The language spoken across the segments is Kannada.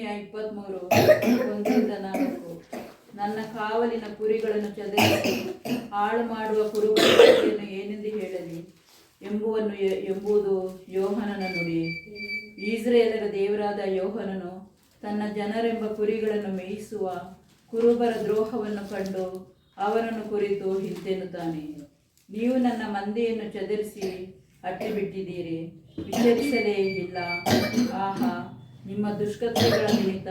23 1ರಿಂದ 4. ನನ್ನ ಕಾವಲಿನ ಕುರಿಗಳನ್ನು ಚದರಿಸಿ ಹಾಳು ಮಾಡುವ ಕುರುಬರನ್ನು ಏನೆಂದು ಹೇಳಲಿ ಎಂಬುದು ಯೋಹಾನನ ನುಡಿ. ಇಸ್ರಾಯೇಲರ ದೇವರಾದ ಯೋಹಾನನು ತನ್ನ ಜನರೆಂಬ ಕುರಿಗಳನ್ನು ಮೇಯಿಸುವ ಕುರುಬರ ದ್ರೋಹವನ್ನು ಕಂಡು ಅವರನ್ನು ಕುರಿತು ಹಿಂತೆನ್ನುತ್ತಾನೆ. ನೀವು ನನ್ನ ಮಂದೆಯನ್ನು ಚದರಿಸಿ ಅಟ್ಟಿಬಿಟ್ಟಿದ್ದೀರಿ, ವಿಚಾರಿಸಲೇ ಇಲ್ಲ. ಆಹಾ, ನಿಮ್ಮ ದುಷ್ಕೃತ್ಯಗಳ ನಿಮಿತ್ತ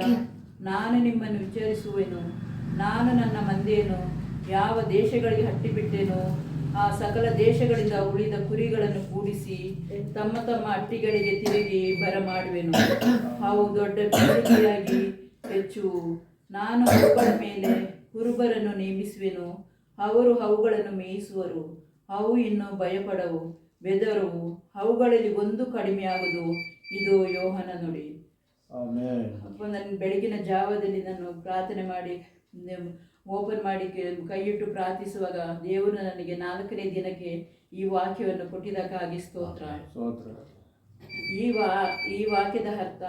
ನಾನು ನಿಮ್ಮನ್ನು ವಿಚಾರಿಸುವೆನು. ನಾನು ನನ್ನ ಮಂದೆಯನ್ನು ಯಾವ ದೇಶಗಳಿಗೆ ಹಟ್ಟಿಬಿಟ್ಟೆನೋ ಆ ಸಕಲ ದೇಶಗಳಿಂದ ಉಳಿದ ಕುರಿಗಳನ್ನು ಕೂಡಿಸಿ ತಮ್ಮ ತಮ್ಮ ಹಟ್ಟಿಗಳಿಗೆ ತಿರುಗಿ ಬರಮಾಡುವೆನು. ಅವು ದೊಡ್ಡ ಪೀಳಿಗೆಯಾಗಿ ಹೆಚ್ಚುವು. ನಾನು ಅವುಗಳ ಮೇಲೆ ಕುರುಬರನ್ನು ನೇಮಿಸುವೆನು, ಅವರು ಅವುಗಳನ್ನು ಮೇಯಿಸುವರು. ಅವು ಇನ್ನು ಭಯಪಡವು, ಬೆದರುವು, ಅವುಗಳಲ್ಲಿ ಒಂದು ಕಡಿಮೆಯಾಗುವುದು. ಇದು ಯೋಹಾನ ನುಡಿ. ಅಪ್ಪ, ನನ್ನ ಬೆಳಗಿನ ಜಾವದಲ್ಲಿ ನಾನು ಪ್ರಾರ್ಥನೆ ಮಾಡಿ ಓಪನ್ ಮಾಡಿ ಕೈಯಿಟ್ಟು ಪ್ರಾರ್ಥಿಸುವಾಗ ದೇವರು ನನಗೆ 4ನೇ ದಿನಕ್ಕೆ ಈ ವಾಕ್ಯವನ್ನು ಕೊಟ್ಟಿದ್ದಕ್ಕಾಗಿ ಸ್ತೋತ್ರ. ಈ ವಾಕ್ಯದ ಅರ್ಥ,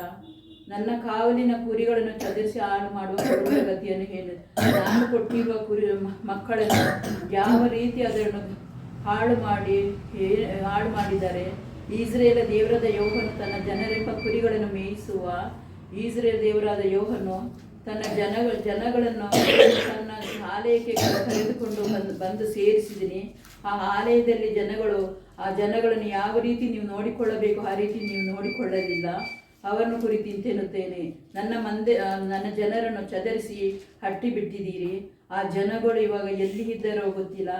ನನ್ನ ಕಾವಲಿನ ಕುರಿಗಳನ್ನು ಚದರಿಸಿ ಹಾಳು ಮಾಡುವ ಕುರುಬರ ಗತಿಯನ್ನು ಹೇಳಿ, ನಾನು ಕೊಟ್ಟಿರುವ ಮಕ್ಕಳನ್ನು ಯಾವ ರೀತಿ ಅದನ್ನು ಹಾಳು ಮಾಡಿದ್ದಾರೆ. ಇಸ್ರಾಯೇಲ್ ದೇವರಾದ ಯೋಹಾನನು ತನ್ನ ಜನರೆಂಬ ಕುರಿಗಳನ್ನು ಮೇಯಿಸುವ ಇಸ್ರಾಯೇಲ್ ದೇವರಾದ ಯೋಹಾನನು ತನ್ನ ಜನಗಳನ್ನು ತನ್ನ ಆಲಯಕ್ಕೆ ಕರೆದುಕೊಂಡು ಬಂದು ಸೇರಿಸಿದ್ದೀನಿ. ಆ ಆಲಯದಲ್ಲಿ ಆ ಜನಗಳನ್ನು ಯಾವ ರೀತಿ ನೀವು ನೋಡಿಕೊಳ್ಳಬೇಕು ಆ ರೀತಿ ನೀವು ನೋಡಿಕೊಳ್ಳಲಿಲ್ಲ. ಅವರನ್ನು ಕುರಿತು ಇಂತೆನ್ನುತ್ತೇನೆ, ನನ್ನ ಜನರನ್ನು ಚದರಿಸಿ ಹಟ್ಟಿ ಬಿಟ್ಟಿದ್ದೀರಿ. ಆ ಜನಗಳು ಇವಾಗ ಎಲ್ಲಿ ಇದ್ದಾರೋ ಗೊತ್ತಿಲ್ಲ,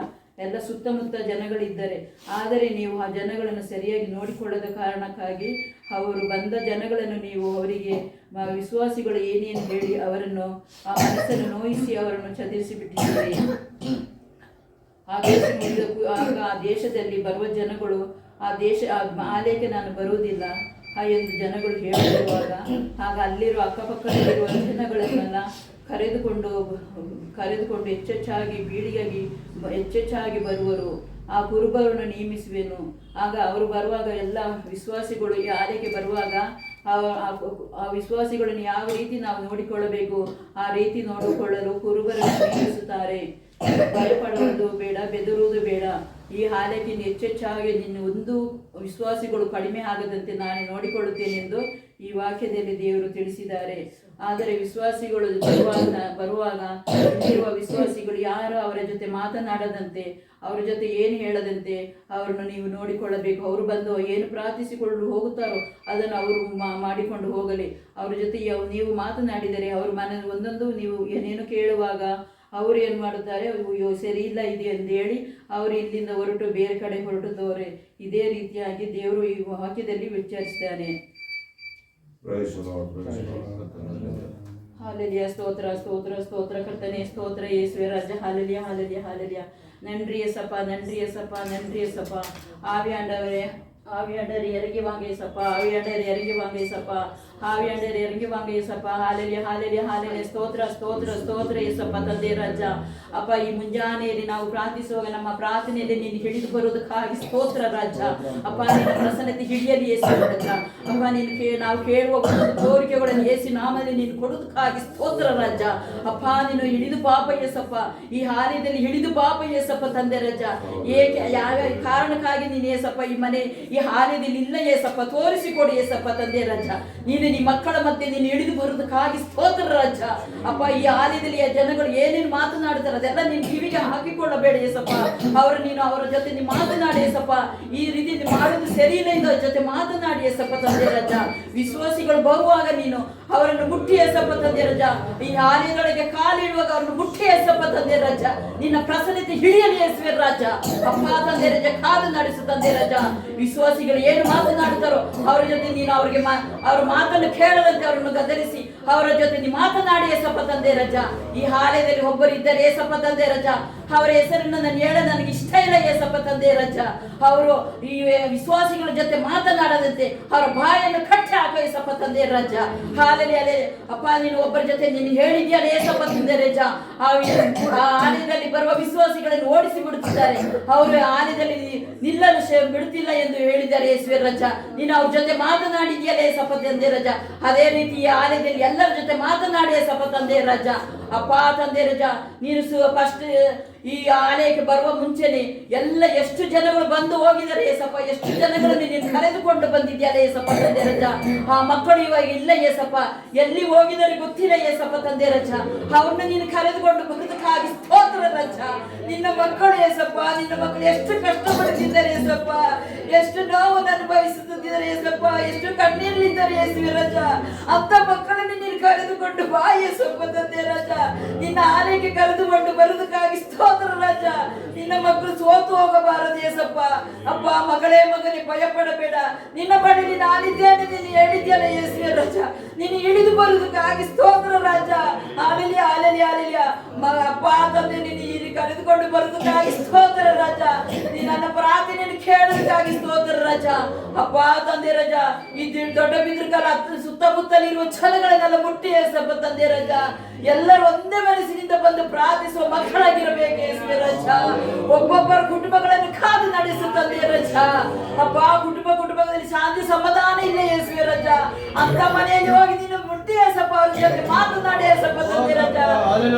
ಎಲ್ಲ ಸುತ್ತಮುತ್ತ ಜನಗಳಿದ್ದಾರೆ. ಆದರೆ ನೀವು ಆ ಜನಗಳನ್ನು ಸರಿಯಾಗಿ ನೋಡಿಕೊಳ್ಳದ ಕಾರಣಕ್ಕಾಗಿ ಅವರು ಬಂದ ಜನಗಳನ್ನು ನೀವು ಅವರಿಗೆ ವಿಶ್ವಾಸಿಗಳು ಏನೇನು ಹೇಳಿ ಅವರನ್ನು ಆ ಮನಸ್ಸನ್ನು ನೋಯಿಸಿ ಅವರನ್ನು ಚದರಿಸಿ ಬಿಟ್ಟಿದ್ದೀರಿ. ಆಗ ಆ ದೇಶದಲ್ಲಿ ಬರುವ ಜನಗಳು ಆ ಆಲಯಕ್ಕೆ ನಾನು ಬರುವುದಿಲ್ಲ ಎಂದು ಜನಗಳು ಹೇಳುವಾಗ, ಆಗ ಅಲ್ಲಿರುವ ಅಕ್ಕಪಕ್ಕದಲ್ಲಿರುವ ಜನಗಳನ್ನೆಲ್ಲ ಕರೆದುಕೊಂಡು ಹೆಚ್ಚೆಚ್ಚಾಗಿ ಬರುವರು. ಆ ಕುರುಬರನ್ನು ನೇಮಿಸುವೆನು. ಆಗ ಅವರು ಬರುವಾಗ ಎಲ್ಲ ವಿಶ್ವಾಸಿಗಳು ಈ ಆಲಯಕ್ಕೆ ಬರುವಾಗ ಆ ವಿಶ್ವಾಸಿಗಳನ್ನು ಯಾವ ರೀತಿ ನಾವು ನೋಡಿಕೊಳ್ಳಬೇಕು ಆ ರೀತಿ ನೋಡಿಕೊಳ್ಳಲು ಕುರುಬರನ್ನು ನೇಮಿಸುತ್ತಾರೆ. ಭಯಪಡುವುದು ಬೇಡ, ಬೆದರುವುದು ಬೇಡ. ಈ ಆಲಯಕ್ಕೆ ಹೆಚ್ಚೆಚ್ಚಾಗಿ ನಿನ್ನ ಒಂದು ವಿಶ್ವಾಸಿಗಳು ಕಡಿಮೆ ಆಗದಂತೆ ನಾನು ನೋಡಿಕೊಳ್ಳುತ್ತೇನೆಂದು ಈ ವಾಕ್ಯದಲ್ಲಿ ದೇವರು ತಿಳಿಸಿದ್ದಾರೆ. ಆದರೆ ವಿಶ್ವಾಸಿಗಳು ಬರುವಾಗ ಇಲ್ಲಿರುವ ವಿಶ್ವಾಸಿಗಳು ಯಾರು ಅವರ ಜೊತೆ ಮಾತನಾಡದಂತೆ, ಅವರ ಜೊತೆ ಏನು ಹೇಳದಂತೆ ಅವರನ್ನು ನೀವು ನೋಡಿಕೊಳ್ಳಬೇಕು. ಅವರು ಬಂದು ಏನು ಪ್ರಾರ್ಥಿಸಿಕೊಂಡು ಹೋಗುತ್ತಾರೋ ಅದನ್ನು ಅವರು ಮಾಡಿಕೊಂಡು ಹೋಗಲಿ. ಅವರ ಜೊತೆ ನೀವು ಮಾತನಾಡಿದರೆ ಅವ್ರ ಮನದಲ್ಲಿ ಒಂದೊಂದು ನೀವು ಏನೇನು ಕೇಳುವಾಗ ಅವರು ಏನು ಮಾಡುತ್ತಾರೆ, ಸರಿ ಇಲ್ಲ ಇದೆ ಎಂದು ಹೇಳಿ ಅವರು ಇಲ್ಲಿಂದ ಹೊರಟು ಬೇರೆ ಕಡೆ ಹೊರಟುತ್ತವರೆ. ಇದೇ ರೀತಿಯಾಗಿ ದೇವರು ಈ ವಾಕ್ಯದಲ್ಲಿ ವಿಚಾರಿಸ್ತಾನೆ. ಹಾಲೆಲಿಯ, ಸ್ತೋತ್ರ ಸ್ತೋತ್ರ ಸ್ತೋತ್ರ ಕರ್ತನೆ, ಸ್ತೋತ್ರ ಯೇಸುವೆ ರಾಜ. ಹಾಲೆಲಿಯ ಹಾಲೆಲಿಯ ಹಾಲೆಲಿಯ. நன்றி ஏசப்பா, நன்றி ஏசப்பா, நன்றி ஏசப்பா. ஆவியாண்டவரே இறங்கி வாங்க ஏசப்பா. ஆவியாண்டவர் இறங்கி வாங்க ஏசப்பா. ஆவியாண்டவர் இறங்கி வாங்க ஏசப்பா. ಹಾಲೆಲಿಯ ಹಾಲೆಲಿಯ ಹಾಲೆಲಿಯ. ಸ್ತೋತ್ರ ಸ್ತೋತ್ರ ಸ್ತೋತ್ರ ಏಸಪ್ಪ ತಂದೆ ರಾಜ. ಅಪ್ಪ, ಈ ಮುಂಜಾನೆಯಲ್ಲಿ ನಾವು ಪ್ರಾರ್ಥಿಸುವಾಗ ನಮ್ಮ ಪ್ರಾರ್ಥನೆಯಲ್ಲಿ ನೀನು ಹಿಡಿದು ಬರುವುದಕ್ಕಾಗಿ ಸ್ತೋತ್ರ ರಾಜ. ಅಪ್ಪ, ನಿನ್ನ ಪ್ರಸನ್ನತೆ ಹಿಡಿಯಲಿ ಯೇಸು ರಾಜ. ಅಪ್ಪ, ನಾವು ಕೇಳುವ ಕೋರಿಕೆಗಳನ್ನು ಯೇಸು ನಾಮದಲ್ಲಿ ನೀನು ಕೊಡುವುದಕ್ಕಾಗಿ ಸ್ತೋತ್ರ ರಾಜ. ಅಪ್ಪ, ನೀನು ಹಿಡಿದು ಪಾಪ ಏಸಪ್ಪ, ಈ ಆಲಯದಲ್ಲಿ ಹಿಡಿದು ಪಾಪ ಏಸಪ್ಪ ತಂದೆ ರಾಜ. ಏಕೆ ಯಾವ ಕಾರಣಕ್ಕಾಗಿ ನೀನು ಏಸಪ್ಪ ಈ ಆಲಯದಲ್ಲಿ ಇಲ್ಲ ಏಸಪ್ಪ, ತೋರಿಸಿಕೊಡಿ ಏಸಪ್ಪ ತಂದೆ ರಾಜ. ನೀನು ನಿಮ್ಮ ಮಕ್ಕಳ ಮಧ್ಯೆ ನೀನು ಹಿಡಿದು ಬರುವುದಕ್ಕಾಗಿ ಸ್ತೋತ್ರ ರಾಜ. ಅಪ್ಪ, ಈ ಆಲಯದಲ್ಲಿ ಆ ಜನಗಳು ಏನೇನು ಮಾತನಾಡ್ತಾರೆ ಅದೆಲ್ಲ ನೀನು ಕಿವಿಗೆ ಹಾಕಿಕೊಳ್ಳಬೇಡ ಏಸಪ್ಪ. ನೀನು ಅವರ ಜೊತೆ ನೀನು ಮಾತನಾಡಿ ಏಸಪ್ಪ. ಈ ರೀತಿ ಮಾಡುವುದು ಸರಿಯಿಲ್ಲ ಎಂದು ಅವ್ರ ಜೊತೆ ಮಾತನಾಡಿ ಏಸಪ್ಪ ತಂದೆ ರಾಜ. ವಿಶ್ವಾಸಿಗಳು ಬರುವಾಗ ನೀನು ಅವರನ್ನು ಮುಟ್ಟಿ ಏಸಪ್ಪ ತಂದೆ ರಾಜ. ಈ ಆಲಯಗಳಿಗೆ ಕಾಲಿಡುವಾಗ ಅವರನ್ನು ಮುಟ್ಟಿ ಏಸಪ್ಪ ತಂದೆ ರಾಜ. ನಿನ್ನ ಪ್ರಸನ್ನತೆ ಹಿಡಿಯಲಿ ಯೇಸುವೆ ರಾಜ. ಅಪ್ಪ ತಂದೆ ರಾಜ, ಕಾದು ನಡೆಸು ತಂದೆ ರಾಜ. ವಿಶ್ವಾಸಿಗಳು ಏನು ಮಾತನಾಡುತ್ತಾರೋ ಅವರ ಜೊತೆ ನೀನು ಅವರ ಮಾತನ್ನು ಕೇಳದಂತೆ ಅವರನ್ನು ಗದರಿಸಿ ಅವರ ಜೊತೆ ನೀನು ಮಾತನಾಡಿ ಏಸಪ್ಪ ತಂದೆ ರಾಜ. ಈ ಆಲಯದಲ್ಲಿ ಒಬ್ಬರು ಇದ್ದಾರೆ ಏಸಪ್ಪ ತಂದೆ ರಾಜ. ಅವರ ಹೆಸರನ್ನು ನಾನು ಹೇಳ ನನಗೆ ಇಷ್ಟ ಇಲ್ಲ ಏಸಪ್ಪ ತಂದೆ ರಾಜ. ಅವರು ಈ ವಿಶ್ವಾಸಿಗಳ ಜೊತೆ ಮಾತನಾಡದಂತೆ ಅವರ ಬಾಯನ್ನು ಕಟ್ಟಿ ಹಾಕೋ ಏಸಪ್ಪ ತಂದೆ ರಾಜ. ಹಾಲೆಲೆ ಅಪ್ಪ ನೀನು ಒಬ್ಬರ ಜೊತೆ ನೀನು ಹೇಳಿದ್ಯಲ್ಲ ಏಸಪ್ಪ ತಂದೆ ರಾಜ. ಆ ಆಲಯದಲ್ಲಿ ಬರುವ ವಿಶ್ವಾಸಿಗಳನ್ನು ಓಡಿಸಿ ಬಿಡುತ್ತಿದ್ದಾರೆ, ಅವರು ಆಲಯದಲ್ಲಿ ನಿಲ್ಲಲು ಬಿಡುತ್ತಿಲ್ಲ ಎಂದು ಹೇಳಿದ್ದಾರೆ ಯೇಸುವೆ ರಾಜ. ನೀನು ಅವ್ರ ಜೊತೆ ಮಾತನಾಡಿದ್ಯಲ್ಲ ಏಸಪ್ಪ ತಂದೆ ರಾಜ. ಅದೇ ರೀತಿ ಈ ಆಲಯದಲ್ಲಿ ಎಲ್ಲರ ಜೊತೆ ಮಾತನಾಡಿ ಏಸಪ್ಪ ತಂದೆ ರಾಜ. ಅಪ್ಪ ತಂದೆ ರಾಜ, ನೀನು ಫಸ್ಟ್ ಈ ಆಲಯಕ್ಕೆ ಬರುವ ಮುಂಚೆನೆ ಎಷ್ಟು ಜನಗಳು ಬಂದು ಹೋಗಿದ್ದಾರೆ ಏಸಪ್ಪ, ಎಷ್ಟು ಜನಗಳನ್ನು ನೀನು ಕರೆದುಕೊಂಡು ಬಂದಿದ್ಯಲ್ಲ ಏಸಪ್ಪ ತಂದೆ ರಾಜ. ಆ ಮಕ್ಕಳು ಇವಾಗ ಇಲ್ಲ ಏಸಪ್ಪ, ಎಲ್ಲಿ ಹೋಗಿದ್ದಾರೆ ಗೊತ್ತಿಲ್ಲ ಏಸಪ್ಪ ತಂದೆ ರಾಜ. ಅವ್ರನ್ನ ನೀನು ಕರೆದುಕೊಂಡು ಬರುವುದಕ್ಕಾಗಿ ಸ್ತೋತ್ರ ರಾಜ. ನಿನ್ನ ಮಕ್ಕಳು ಏಸಪ್ಪ, ನಿನ್ನ ಮಕ್ಕಳು ಎಷ್ಟು ಕಷ್ಟಪಡುತ್ತಿದ್ದಾರೆ ಏಸಪ್ಪ, ಎಷ್ಟು ನೋವನ್ನು ಅನುಭವಿಸುತ್ತಿದ್ದಾರೆ ಏಸಪ್ಪ, ಎಷ್ಟು ಕಣ್ಣೀರಿದ್ದಾರೆ ಯೇಸುವೆ ರಾಜ. ಅಂತ ಮಕ್ಕಳನ್ನು ನೀನು ಕರೆದುಕೊಂಡು ಬಾ ಏಸಪ್ಪ ತಂದೆ ರಾಜ. ನಿನ್ನ ಆಲಯಕ್ಕೆ ಕರೆದುಕೊಂಡು ಬರುವುದಕ್ಕಾಗಿ ಸ್ತೋತ್ರ ರಾಜ. ನಿನ್ನ ಮಕ್ಕಳು ಸೋತು ಹೋಗಬಾರದು ಏಸಪ್ಪ. ಅಪ್ಪ ಮಗಳೇ ಮಗನೇ ಭಯಪಡಬೇಡ, ನಿನ್ನ ಬಳಿ ನಾನಿದ್ದೇನೆ ನೀನು ಹೇಳಿದ್ಯಲ್ಲ ಯೇಸುವೆ ರಾಜ. ನೀನು ಇಳಿದು ಬರುವುದಕ್ಕಾಗಿ ಸ್ತೋತ್ರ ರಾಜ. ಆಲೆಲಿಯ ಆಲೆಲಿಯ ಆಲೆಲಿಯ ಅಪ್ಪ ತಂದೆ ನೀನು ಇಲ್ಲಿ ಕರೆದುಕೊಂಡು ಬರುವುದಕ್ಕಾಗಿ ಸ್ತೋತ್ರ ರಾಜ. ನೀ ನನ್ನ ಪ್ರಾರ್ಥನೆಯನ್ನು ಕೇಳೋದಕ್ಕಾಗಿ ಸ್ತೋತ್ರ ರಾಜ. ಅಪ್ಪ ತಂದೆ ರಾಜ, ಈ ದೊಡ್ಡ ಬಿದ್ರಕಲ ಸುತ್ತಮುತ್ತಲಿರುವ ಛಲಗಳನ್ನೆಲ್ಲ ಮುಟ್ಟಿ ಏಸಪ್ಪ ತಂದೆ ರಾಜ. ಎಲ್ಲರೂ ಒಂದೇ ಮನಸ್ಸಿನಿಂದ ಬಂದು ಪ್ರಾರ್ಥಿಸುವ ಮಕ್ಕಳಾಗಿರಬೇಕು ಯೇಸುವೆ ರಾಜ. ಒಬ್ಬೊಬ್ಬರ ಕುಟುಂಬಗಳನ್ನು ಕಾದು ನಡೆಸು ತಂದೆ ರಾಜ. ಅಪ್ಪ ಕುಟುಂಬದಲ್ಲಿ ಶಾಂತಿ ಸಮಾಧಾನ ಇಲ್ಲ ಯೇಸುವೆ ರಾಜ. ಅಂತ ಮನೆಯಲ್ಲಿ ಹೋಗಿ ನೀನು ಮುಟ್ಟಿ ಏಸಪ್ಪ, ಅವ್ರ ಜೊತೆ ಮಾತನಾಡಿ ಏಸಪ್ಪ ತಂದೆ ರಾಜ.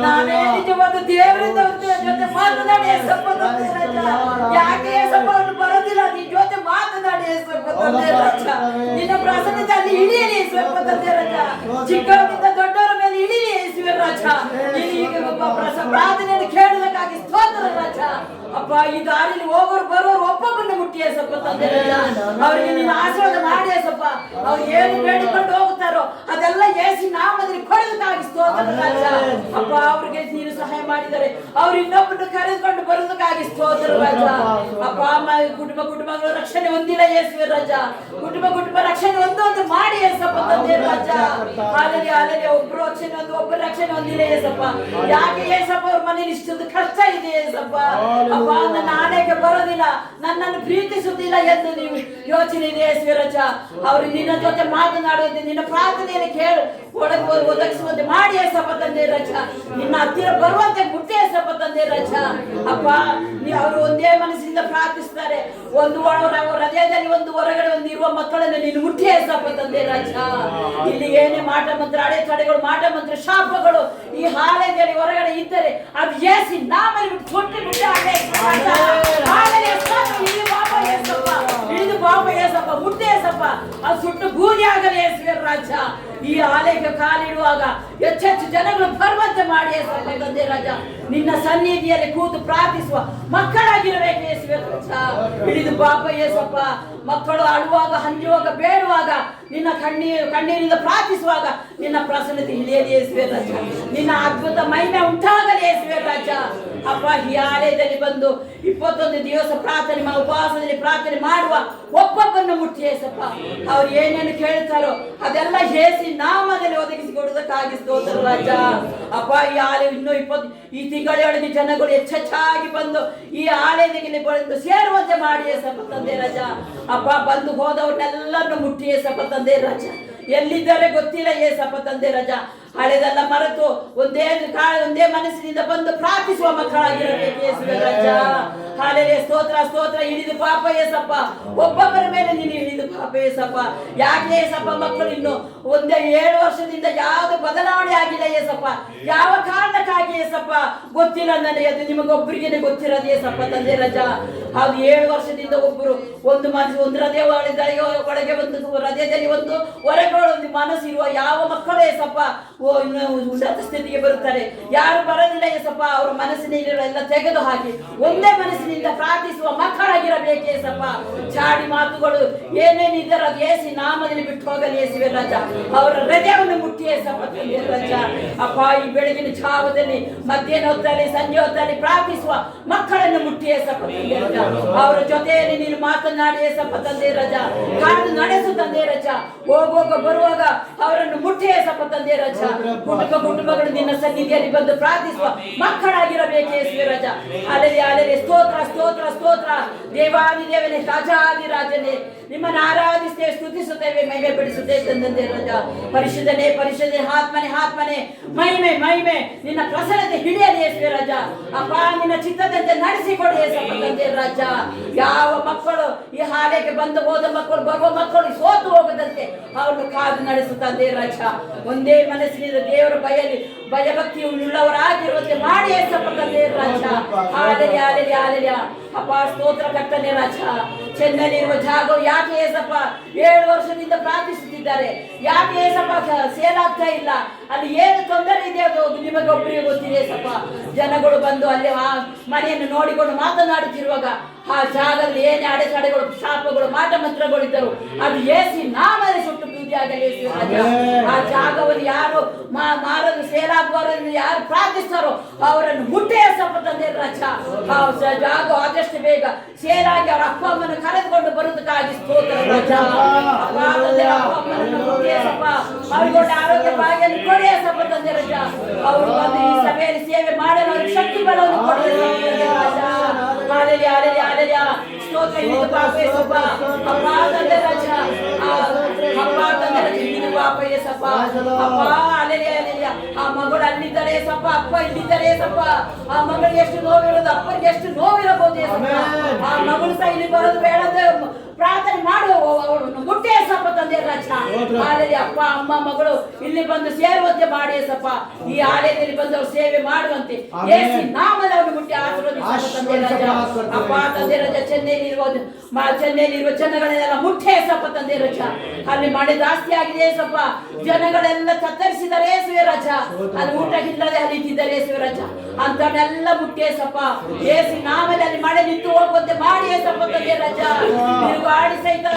ನಾನೇ ನಿಜವಾದ ದೇವರಿಂದ ಅವ್ರ ಜೊತೆ ಮಾತನಾಡಿ ಏಸಪ್ಪ ತಂದೆ ರಾಜ. ಯಾಕೆ ಏಸಪ್ಪ ಅವ್ರು ಬರೋದಿಲ್ಲ, ನಿನ್ ಜೊತೆ ಮಾತನಾಡಿ ಏಸಪ್ಪ ತಂದೆ ರಾಜ. ನಿನ್ನ ಪ್ರಸನ್ನತೆ ಅಲ್ಲಿ ಇಳಿಯಲಿ ಏಸಪ್ಪ ತಂದೆ ರಾಜ. ಚಿಕ್ಕವರಿಂದ ದೊಡ್ಡವರ ಮೇಲೆ ಇಳಿಯಲಿ ಯೇಸುವೆ ರಾಜ. ನೀನು ಈಗ ಪ್ರಾರ್ಥನೆಯನ್ನು ಕೇಳುವುದಕ್ಕಾಗಿ ಸ್ತೋತ್ರ ರಾಜ. ಅಪ್ಪ ಈ ದಾರಿಯಲ್ಲಿ ಹೋಗೋರು ಬರೋರು ಒಬ್ಬೊಬ್ಬರನ್ನ ಮುಟ್ಟಿ ಏಸಪ್ಪ ತಂದೆ ರಾಜ. ಅವರಿಗೆ ನೀನು ಆಶೀರ್ವಾದ ಮಾಡಿ ಏಸಪ್ಪ. ಅವ್ರು ಏನು ಬೇಡಿಕೊಂಡು ಹೋಗುತ್ತಾರೋ ಅದೆಲ್ಲ ಯೇಸು ನಾಮದಲ್ಲಿ ಕೊಡೋದಕ್ಕಾಗಿ ಸ್ತೋತ್ರ ರಾಜ. ಅಪ್ಪ ಅವ್ರಿಗೆ ನೀನು ಸಹಾಯ ಮಾಡಿದರೆ ಅವ್ರು ಇನ್ನೊಬ್ಬರನ್ನು ಕರೆದುಕೊಂಡು ಬರೋದಕ್ಕಾಗಿ ಸ್ತೋತ್ರ ರಾಜ. ಅಪ್ಪ ಅಮ್ಮ ಕುಟುಂಬಗಳು ರಕ್ಷಣೆ ಹೊಂದಿಲ್ಲ ಯೇಸುವೆ ರಾಜ. ಕುಟುಂಬ ರಕ್ಷಣೆ ಒಂದು ಮಾಡಿ ಏಸಪ್ಪ ತಂದೆ ರಾಜ. ಹಾಲೆಲಿಯ ಒಬ್ಬರು ರಕ್ಷಣೆ ಒಬ್ಬರು ರಕ್ಷಣೆ ಹೊಂದಿಲ್ಲ ಏಸಪ್ಪ. ಯಾಕೆ ಏಸಪ್ಪ ಅವ್ರ ಮನೇಲಿ ಇಷ್ಟೊಂದು ಕಷ್ಟ ಇದೆ ಏಸಪ್ಪ. ಅಪ್ಪ ನನ್ನ ಆಣೆಗೆ ಬರೋದಿಲ್ಲ, ನನ್ನನ್ನು ಪ್ರೀತಿಸುತ್ತಿಲ್ಲ ಎಂದು ನೀವು ಯೋಚನೆ ಇದೆ ಯೇಸುವೆ ರಾಜ. ಅವರು ನಿನ್ನ ಜೊತೆ ಮಾತನಾಡುವಂತೆ ನಿನ್ನ ಪ್ರಾರ್ಥನೆಯನ್ನು ಕೇಳು ಒದಗಿಸುವಂತೆ ಮಾಡಿ ಏಸಪ್ಪ ತಂದೆ ರಾಜ. ನಿನ್ನ ಹತ್ತಿರ ಬರುವಂತೆ ಮುಟ್ಟಿ ಏಸಪ್ಪ ತಂದೆ ರಾಜ. ಅಪ್ಪ ಅವರು ಒಂದೇ ಮನಸ್ಸಿನಿಂದ ಪ್ರಾರ್ಥಿಸ್ತಾರೆ. ಒಂದು ಹೃದಯದಲ್ಲಿ ಒಂದು ಹೊರಗಡೆ ಒಂದು ಇರುವ ಮಕ್ಕಳನ್ನು ನೀನು ಮುಟ್ಟಿ ಏಸಪ್ಪ ತಂದೆ ರಾಜ. ಇಲ್ಲಿ ಏನೇ ಮಾಟ ಮಂತ್ರ ಅಡೆತಡೆಗಳು ಮಾಟ ಮಂತ್ರ ಶಾಪಗಳು ಈ ಆಲಯದಲ್ಲಿ ಹೊರಗಡೆ ಇದ್ದರೆ ಅದು ಏಸಿ ನಾಮಲ್ಲಿ ಮುಟ್ಟಿ ಇಳಿದು ಪಾಪ ಏಸಪ್ಪ ಮುಟ್ಟಿ ಏಸಪ್ಪ. ಅದು ಸುಟ್ಟು ಬೂದಿ ಆಗಲಿ ಯೇಸುವೆ ರಾಜ. ಈ ಆಲಯಕ್ಕೆ ಕಾಲಿಡುವಾಗ ಹೆಚ್ಚೆಚ್ಚು ಜನಗಳು ಬರುವಂತೆ ಮಾಡಿ ಏಸಪ್ಪ ತಂದೆ ರಾಜ. ನಿನ್ನ ಸನ್ನಿಧಿಯಲ್ಲಿ ಕೂತು ಪ್ರಾರ್ಥಿಸುವ ಮಕ್ಕಳಾಗಿರಬೇಕು ಯೇಸುವೆ ರಾಜ. ಇಳಿದು ಪಾಪ ಏಸಪ್ಪ. ಮಕ್ಕಳು ಅಳುವಾಗ ಹಂಜುವಾಗ ಬೇಡುವಾಗ ನಿನ್ನ ಕಣ್ಣೀರಿಂದ ಪ್ರಾರ್ಥಿಸುವಾಗ ನಿನ್ನ ಪ್ರಸನ್ನತೆ ಇಳಿಯಲಿ ಯೇಸುವೆ ರಾಜ. ನಿನ್ನ ಅದ್ಭುತ ಮಹಿಮೆ ಉಂಟಾಗಲಿ ಯೇಸುವೆ ರಾಜ. ಅಪ್ಪ ಈ ಆಲಯದಲ್ಲಿ ಬಂದು 21 ದಿವಸ ಪ್ರಾರ್ಥನೆ ಉಪವಾಸದಲ್ಲಿ ಪ್ರಾರ್ಥನೆ ಮಾಡುವ ಒಬ್ಬೊಬ್ಬರನ್ನು ಮುಟ್ಟಿ ಏಸಪ್ಪ. ಅವ್ರು ಏನೇನು ಕೇಳ್ತಾರೋ ಅದೆಲ್ಲ ಏಸಿ ನಾಮದಲ್ಲಿ ಒದಗಿಸಿ ಕೊಡುವುದಕ್ಕಾಗಿ ಸ್ತೋತ್ರ ರಾಜ. ಅಪ್ಪ ಈ ಆಲಯ ಇನ್ನೂ ಈ ತಿಂಗಳೊಳಗೆ ಜನಗಳು ಹೆಚ್ಚೆಚ್ಚಾಗಿ ಬಂದು ಈ ಆಲಯದಲ್ಲಿ ಬಂದು ಸೇರುವಂತೆ ಮಾಡಿ ಏಸಪ್ಪ ತಂದೆ ರಾಜ. ಅಪ್ಪ ಬಂದು ಹೋದವ್ರನ್ನೆಲ್ಲರನ್ನು ಮುಟ್ಟಿ ಏಸಪ್ಪ ತಂದೆ ರಾಜ. ಎಲ್ಲಿದ್ದಾರೆ ಗೊತ್ತಿಲ್ಲ ಏಸಪ್ಪ ತಂದೆ ರಾಜ. ಹಳೆದೆಲ್ಲ ಮರೆತು ಒಂದೇ ಮನಸ್ಸಿನಿಂದ ಬಂದು ಪ್ರಾರ್ಥಿಸುವ ಮಕ್ಕಳಾಗಿರಬೇಕು ಯೇಸುವೆ ರಾಜ. ಹಾಲೆಲೂಯಾ ಸ್ತೋತ್ರ. ಇಳಿದು ಪಾಪ ಏಸಪ್ಪ, ಒಬ್ಬೊಬ್ಬರ ಮೇಲೆ ನೀನು ಇಳಿದು ಪಾಪ ಏಸಪ್ಪ. ಯಾಕೆ ಏಸಪ್ಪ ಮಕ್ಕಳು ಇನ್ನು 7 ವರ್ಷದಿಂದ ಯಾವುದು ಬದಲಾವಣೆ ಆಗಿಲ್ಲ ಏಸಪ್ಪ. ಯಾವ ಕಾರಣಕ್ಕಾಗಿ ಏಸಪ್ಪ ಗೊತ್ತಿಲ್ಲ ನನಗೆ. ಅದು ನಿಮಗೊಬ್ಬರಿಗೆ ಗೊತ್ತಿರೋದು ಏಸಪ್ಪ ತಂದೆ ರಾಜ. ಅದು 7 ವರ್ಷದಿಂದ ಒಬ್ಬರು ಒಂದು ಹೃದಯ ಒಳಗೆ ಒಂದು ಹೃದಯದಲ್ಲಿ ಒಂದು ಹೊರಗೆ ಒಂದು ಮನಸ್ಸು ಇರುವ ಯಾವ ಮಕ್ಕಳು ಏಸಪ್ಪ ಉನ್ನತ ಸ್ಥಿತಿಗೆ ಬರುತ್ತಾರೆ. ಯಾರು ಬರೋದಿಲ್ಲ ಏಸಪ್ಪ. ಅವರ ಮನಸ್ಸಿನ ತೆಗೆದು ಹಾಕಿ ಒಂದೇ ಮನಸ್ಸಿನಿಂದ ಪ್ರಾರ್ಥಿಸುವ ಮಕ್ಕಳಾಗಿರಬೇಕು ಏಸಪ್ಪ. ಚಾಡಿ ಮಾತುಗಳು ಏನೇನಿದ್ದಾರೆ ಅದು ಏಸಿ ನಾಮದಲ್ಲಿ ಬಿಟ್ಟು ಹೋಗಲಿ ಯೇಸುವೆ ರಾಜ. ಅವರ ಹೃದಯವನ್ನು ಮುಟ್ಟಿ ಏಸಪ್ಪ ತಂದೆ ರಾಜ. ಅಪ್ಪ ಈ ಬೆಳಗಿನ ಜಾವದಲ್ಲಿ ಮಧ್ಯಾಹ್ನ ಹೊತ್ತಲ್ಲಿ ಸಂಜೆ ಹೊತ್ತಲ್ಲಿ ಪ್ರಾರ್ಥಿಸುವ ಮಕ್ಕಳನ್ನು ಮುಟ್ಟಿ ಏಸಪ್ಪ ತಂದೆ ರಾಜ. ಅವರ ಜೊತೆಯಲ್ಲಿ ನೀನು ಮಾತನಾಡಿ ಏಸಪ್ಪ ತಂದೆ ರಾಜ. ಕಾದು ನಡೆಸು ತಂದೆ ರಾಜ. ಹೋಗುವಾಗ ಬರುವಾಗ ಅವರನ್ನು ಮುಟ್ಟಿ ಏಸಪ್ಪ ತಂದೆ ರಾಜ. ಕುಟುಂಬಗಳು ನಿನ್ನ ಸನ್ನಿಧಿಯಲ್ಲಿ ಬಂದು ಪ್ರಾರ್ಥಿಸುವ ಮಕ್ಕಳಾಗಿರಬೇಕು ಯೇಸುವೆ ರಾಜ. ಅಲೆಲಿ ಅಲೆಲಿ ಸ್ತೋತ್ರ ಸ್ತೋತ್ರ ಸ್ತೋತ್ರ. ದೇವಾದಿ ದೇವನೇ ರಾಜಾದಿ ರಾಜನೇ ನಿಮ್ಮನ್ನು ಆರಾಧಿಸ್ತೇವೆ, ಸ್ತುತಿಸುತ್ತೇವೆ, ಮಹಿಮೆ ಪಡಿಸುತ್ತೇವೆ ತಂದೆ ರಾಜ. ಪರಿಶುದ್ಧನೇ ಪರಿಶುದ್ಧನೇ, ಆತ್ಮನೆ ಆತ್ಮನೆ, ಮಹಿಮೆ ಮಹಿಮೆ, ನಿನ್ನ ಪ್ರಸನ್ನತೆ ಹಿಡಿಯಲಿ ಯೇಸುವೆ ರಾಜ. ಅಪ್ಪ ನಿನ್ನ ಚಿತ್ತದಂತೆ ನಡೆಸಿಕೊಡಿ ಯೇಸಪ್ಪ ತಂದೆ ರಾಜ. ಯಾವ ಮಕ್ಕಳು ಈ ಹಾಲೆಗೆ ಬಂದು ಹೋದ ಮಕ್ಕಳು ಬರುವ ಮಕ್ಕಳು ಸೋತು ಹೋಗದಂತೆ ಅವರನ್ನು ಕಾದು ನಡೆಸುತ್ತಂದೆ ರಾಜ. ಒಂದೇ ಮನಸ್ಸಿನಿಂದ ದೇವರ ಭಯಭಕ್ತಿ ಉಳ್ಳವರಾಗಿರುವಂತೆ ಮಾಡಿ ಯೇಸಪ್ಪ ತಂದೆ ರಾಜ. ಆಲೆಲಿ ಆಲೆಲಿ ಆಲೆಲಿಯ ಅಪ್ಪ ಸ್ತೋತ್ರ ಕರ್ತನೆ ರಾಜ. ಚೆನ್ನೈಲಿರುವ ಜಾಗವು ಯಾಕೆ ಏಸಪ್ಪ 7 ವರ್ಷದಿಂದ ಪ್ರಾರ್ಥಿಸುತ್ತಿದ್ದಾರೆ, ಯಾಕೆ ಏಸಪ್ಪ ಸೇಲ್ ಆಗ್ತಾ ಇಲ್ಲ? ಅಲ್ಲಿ ಏನು ತೊಂದರೆ ಇದೆ ಅದು ನಿಮಗೆ ಒಬ್ಬರಿಗೆ ಗೊತ್ತಿದೆ ಏಸಪ್ಪ. ಜನಗಳು ಬಂದು ಅಲ್ಲಿ ಆ ಮನೆಯನ್ನು ನೋಡಿಕೊಂಡು ಮಾತನಾಡುತ್ತಿರುವಾಗ ಆ ಜಾಗದಲ್ಲಿ ಏನೇ ಅಡೆತಡೆಗಳು, ಶಾಪಗಳು, ಮಾಟ ಮಂತ್ರಗಳು ಇದ್ದರು, ಅದು ಏಸಿ ನಾಮಲ್ಲಿ ಸುಟ್ಟು ಬೂದಿಯಾಗಲಿ ರಾಜ. ಆ ಜಾಗವನ್ನು ಯಾರು ಮಾರಲು ಸೇಲಾಗುವವರನ್ನು ಯಾರು ಪ್ರಾರ್ಥಿಸ್ತಾರೋ ಅವರನ್ನು ಮುಟ್ಟೆ ಏಸಪ್ಪ ತಂದೆ ರಾಜ. ಆ ಜಾಗ ಆದಷ್ಟು ಬೇಗ ಸೇಲಾಗಿ ಅವರ ಅಪ್ಪ ಅಮ್ಮನ್ನು ಕರೆದುಕೊಂಡು ಬರುವುದಕ್ಕಾಗಿ ಸ್ತೋತ್ರ ರಾಜ. ಅವರಿಗೊಂಡು ಆರೋಗ್ಯ ಭಾಗ್ಯವನ್ನು ಕೊಡಿ ಏಸಪ್ಪ ತಂದೆ ರಾಜ. ಅವರು ಬಂದು ಈ ಸಭೆಯಲ್ಲಿ ಸೇವೆ ಮಾಡಲು ಅವರಿಗೆ ಶಕ್ತಿ ಬಲವನ್ನು ಕೊಡಿ ರಾಜ. ಆಲೆಲಿ ಆಲೆಲಿ ಆಲೆಲಿ ಸ್ತೋತ್ರ ಹಿಡಿದು ಪಾಪ ಏಸಪ್ಪ. ಅಪ್ಪ ತಂದೆ ರಾಜ, ಅಪ್ಪ ತಂದೆ ರಾಜ ಹಿಡಿದು ಪಾಪ ಏಸಪ್ಪ. ಅಪ್ಪ ಆಲೆಲಿ ಆಲೆಲಿ ಆ ಮಗಳು ಅಲ್ಲಿದ್ದಾರೆ ಏಸಪ್ಪ, ಅಪ್ಪ ಇಲ್ಲಿದ್ದಾರೆ ಏಸಪ್ಪ. ಆ ಮಗಳಿಗೆ ಎಷ್ಟು ನೋವಿರೋದು, ಅಪ್ಪನಿಗೆ ಎಷ್ಟು ನೋವಿರಬಹುದು ಏಸಪ್ಪ. ಆ ಮಗಳು ಸಹ ಇಲ್ಲಿ ಬರೋದು ಬೇಡದ ಪ್ರಾರ್ಥನೆ ಮಾಡುವ ಅವರನ್ನು ಮುಟ್ಟೆ ಏಸಪ್ಪ ತಂದೆ ರಾಜ. ಆಲೆಲಿ ಅಪ್ಪ ಅಮ್ಮ ಮಗಳು ಇಲ್ಲಿ ಬಂದು ಸೇರುವಂತೆ ಮಾಡಿ ಏಸಪ್ಪ. ಈ ಆಲಯದಲ್ಲಿ ಬಂದು ಅವರು ಸೇವೆ ಮಾಡುವಂತೆ ಏಸಿ ನಾಮದಲ್ಲಿ ಅವನು ಮುಟ್ಟಿ ಆಶೀರ್ವದಿಸಪ್ಪ ತಂದೆ ರಾಜ. ಅಪ್ಪ ತಂದೆ ರಾಜ, ಚೆನ್ನೈಲಿರುವ ಜನಗಳನ್ನೆಲ್ಲ ಮುಟ್ಟೆ ಏಸಪ್ಪ ತಂದೆ ರಾಜ. ಅಲ್ಲಿ ಮಳೆ ಜಾಸ್ತಿ ಆಗಿದೆ ಏಸಪ್ಪ, ಜನಗಳೆಲ್ಲ ತತ್ತರಿಸಿದರೆ ಏಸುವೆ ರಾಜ. ಅಲ್ಲಿ ಊಟ ಇಲ್ಲದೆ ಅಲಿತಿದ್ದಾರೆ ಏಸುವೆ ರಾಜ. ಅಂತವನ್ನೆಲ್ಲ ಮುಟ್ಟಿ ಏಸಪ್ಪ ಏಸಿ ನಾಮದಲ್ಲಿ ಅಲ್ಲಿ ಮಳೆ ನಿಂತು ಹೋಗುವಂತೆ ಮಾಡಿ ಏಸಪ್ಪ ತಂದೆ ರಾಜ. ಗಾಡಿ ಸಹಿತ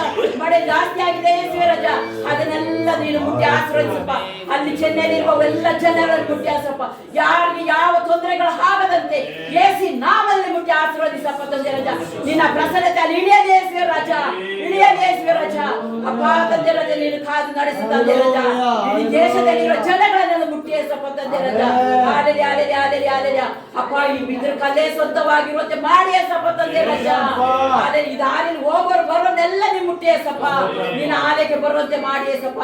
ಮಳೆ ಜಾಸ್ತಿ ಆಗಿದೆ ಯೇಸುವೆ ರಾಜ, ಅದನ್ನೆಲ್ಲ ನೀನು ಮುಟ್ಟಿ ಆಶೀರ್ವದಿಸಪ್ಪ. ಅಲ್ಲಿ ಚೆನ್ನೈಲಿರುವ ಎಲ್ಲ ಜನಗಳನ್ನು ಮುಟ್ಟಿ ಆಸಪ್ಪ, ಯಾರಿಗೆ ಯಾವ ತೊಂದರೆಗಳು ಆಗದಂತೆ ಏಸಿ ನಾಮಲ್ಲಿ ಮುಟ್ಟಿ ಆಶೀರ್ವದಿಸಪ್ಪ ತಂದೆ ರಾಜ. ನಿನ್ನ ಪ್ರಸನ್ನತೆ ಅಲ್ಲಿ ಇಳಿಯಲಿ ಯೇಸುವೆ ರಾಜ, ಇಳಿಯಲಿ ಯೇಸುವೆ ರಾಜ. ಅಪ್ಪ ತಂದೆ ರಾಜ, ನೀನು ಕಾದು ನಡೆಸು ತಂದೆ ರಾಜ. ಈ ದೇಶದಲ್ಲಿರುವ ಜನಗಳನ್ನೆಲ್ಲ ಮುಟ್ಟಿ ಏಸಪ್ಪ ತಂದೆ ರಾಜ. ಆಲೆಲಿ ಆಲೆಲಿ ಆಲೆಲಿ ಆಲೆಲಿ ಅಪ್ಪ ಈ ಬಿದ್ರ ಕಲೆ ಸ್ವಂತವಾಗಿರುವಂತೆ ಮಾಡಿ ಏಸಪ್ಪ ತಂದೆ ರಾಜ. ಆಲೆಲಿ ಈ ದಾರಿಯಲ್ಲಿ ಹೋಗೋರು ಬರೋನೆಲ್ಲ ನೀವು ಮುಟ್ಟಿ ಏಸಪ್ಪ. ನೀನು ಆಲೆಗೆ ಬರುವಂತೆ ಮಾಡಿ ಏಸಪ್ಪ.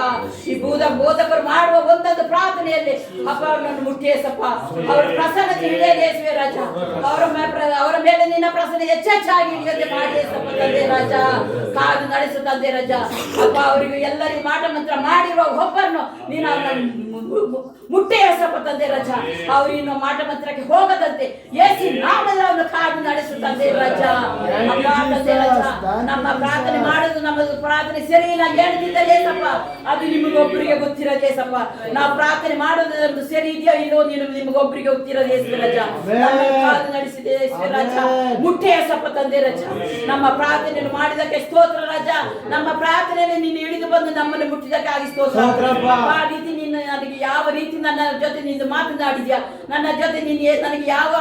ಈ ಬೋಧಕರು ಮಾಡುವ ಒಂದೊಂದು ಪ್ರಾರ್ಥನೆಯಲ್ಲಿ ಅಪ್ಪ ಅವರನ್ನು ಮುಟ್ಟಿ ಏಸಪ್ಪ. ಅವರ ಪ್ರಸನ್ನತೆ ಇಳಿಯಲಿ ಯೇಸುವೆ ರಾಜ. ಅವರ ಮೇಲೆ ನಿನ್ನ ಪ್ರಸನ್ನ ಹೆಚ್ಚೆಚ್ಚಾಗಿ ಇಳಿಯದೆ ಮಾಡಿ ಏಸಪ್ಪ ತಂದೆ ರಾಜ. ಕಾದು ನಡೆಸು ತಂದೆ ರಾಜ. ಅಪ್ಪ ಅವರಿಗೆ ಎಲ್ಲರಿಗೂ ಮಾಟ ಮಂತ್ರ ಮಾಡಿರುವ ಒಬ್ಬರನ್ನು ನೀನು ಅವರನ್ನು ಮುಟ್ಟಿ ಏಸಪ್ಪ ತಂದೆ ರಾಜ. ಅವರು ಇನ್ನು ಮಾಟ ಮಂತ್ರಕ್ಕೆ ಹೋಗದಂತೆ ಏಸಿ ನಾಮದಲ್ಲಿ ಅವನು ಕಾದು ನಡೆಸು ತಂದೆ ರಾಜ. ಅಪ್ಪ ತಂದೆ ರಾಜ, ನಮ್ಮ ಪ್ರಾರ್ಥನೆ ಮಾಡೋದು ನಮ್ಮದು ಪ್ರಾರ್ಥನೆ ಸರಿ ಇಲ್ಲ ಹೇಳ್ತಿದ್ದರೆ ಏಸಪ್ಪ, ಅದು ನಿಮಗೊಬ್ಬರಿಗೆ ಗೊತ್ತಿರೋದು ಏಸಪ್ಪ. ನಾವು ಪ್ರಾರ್ಥನೆ ಮಾಡೋದು ನಮ್ದು ಸರಿ ಇದೆಯೋ ಇಲ್ಲೋ ನಿಮಗೊಬ್ಬರಿಗೆ ಗೊತ್ತಿರೋದು ಯೇಸುವೆ ರಾಜ. ಕಾದು ನಡೆಸಿದೆ ಯೇಸುವೆ ರಾಜ. ಮುಟ್ಟಿ ಏಸಪ್ಪ ತಂದೆ ರಾಜ. ನಮ್ಮ ಪ್ರಾರ್ಥನೆಯನ್ನು ಮಾಡಿದಕ್ಕೆ ಸ್ತೋತ್ರ ರಾಜ. ನಮ್ಮ ಪ್ರಾರ್ಥನೆಯಲ್ಲಿ ನೀನು ಇಳಿದು ಬಂದು ನಮ್ಮನ್ನು ಮುಟ್ಟಿದಕ್ಕಾಗಿ ಸ್ತೋತ್ರ. ಆ ರೀತಿ ನೀನು ನನಗೆ ಯಾವ ರೀತಿ ನನ್ನ ಜೊತೆ ನೀನು ಮಾತನಾಡಿದ್ಯಾ, ನನ್ನ ಜೊತೆ ನೀನು ನನಗೆ ಯಾವ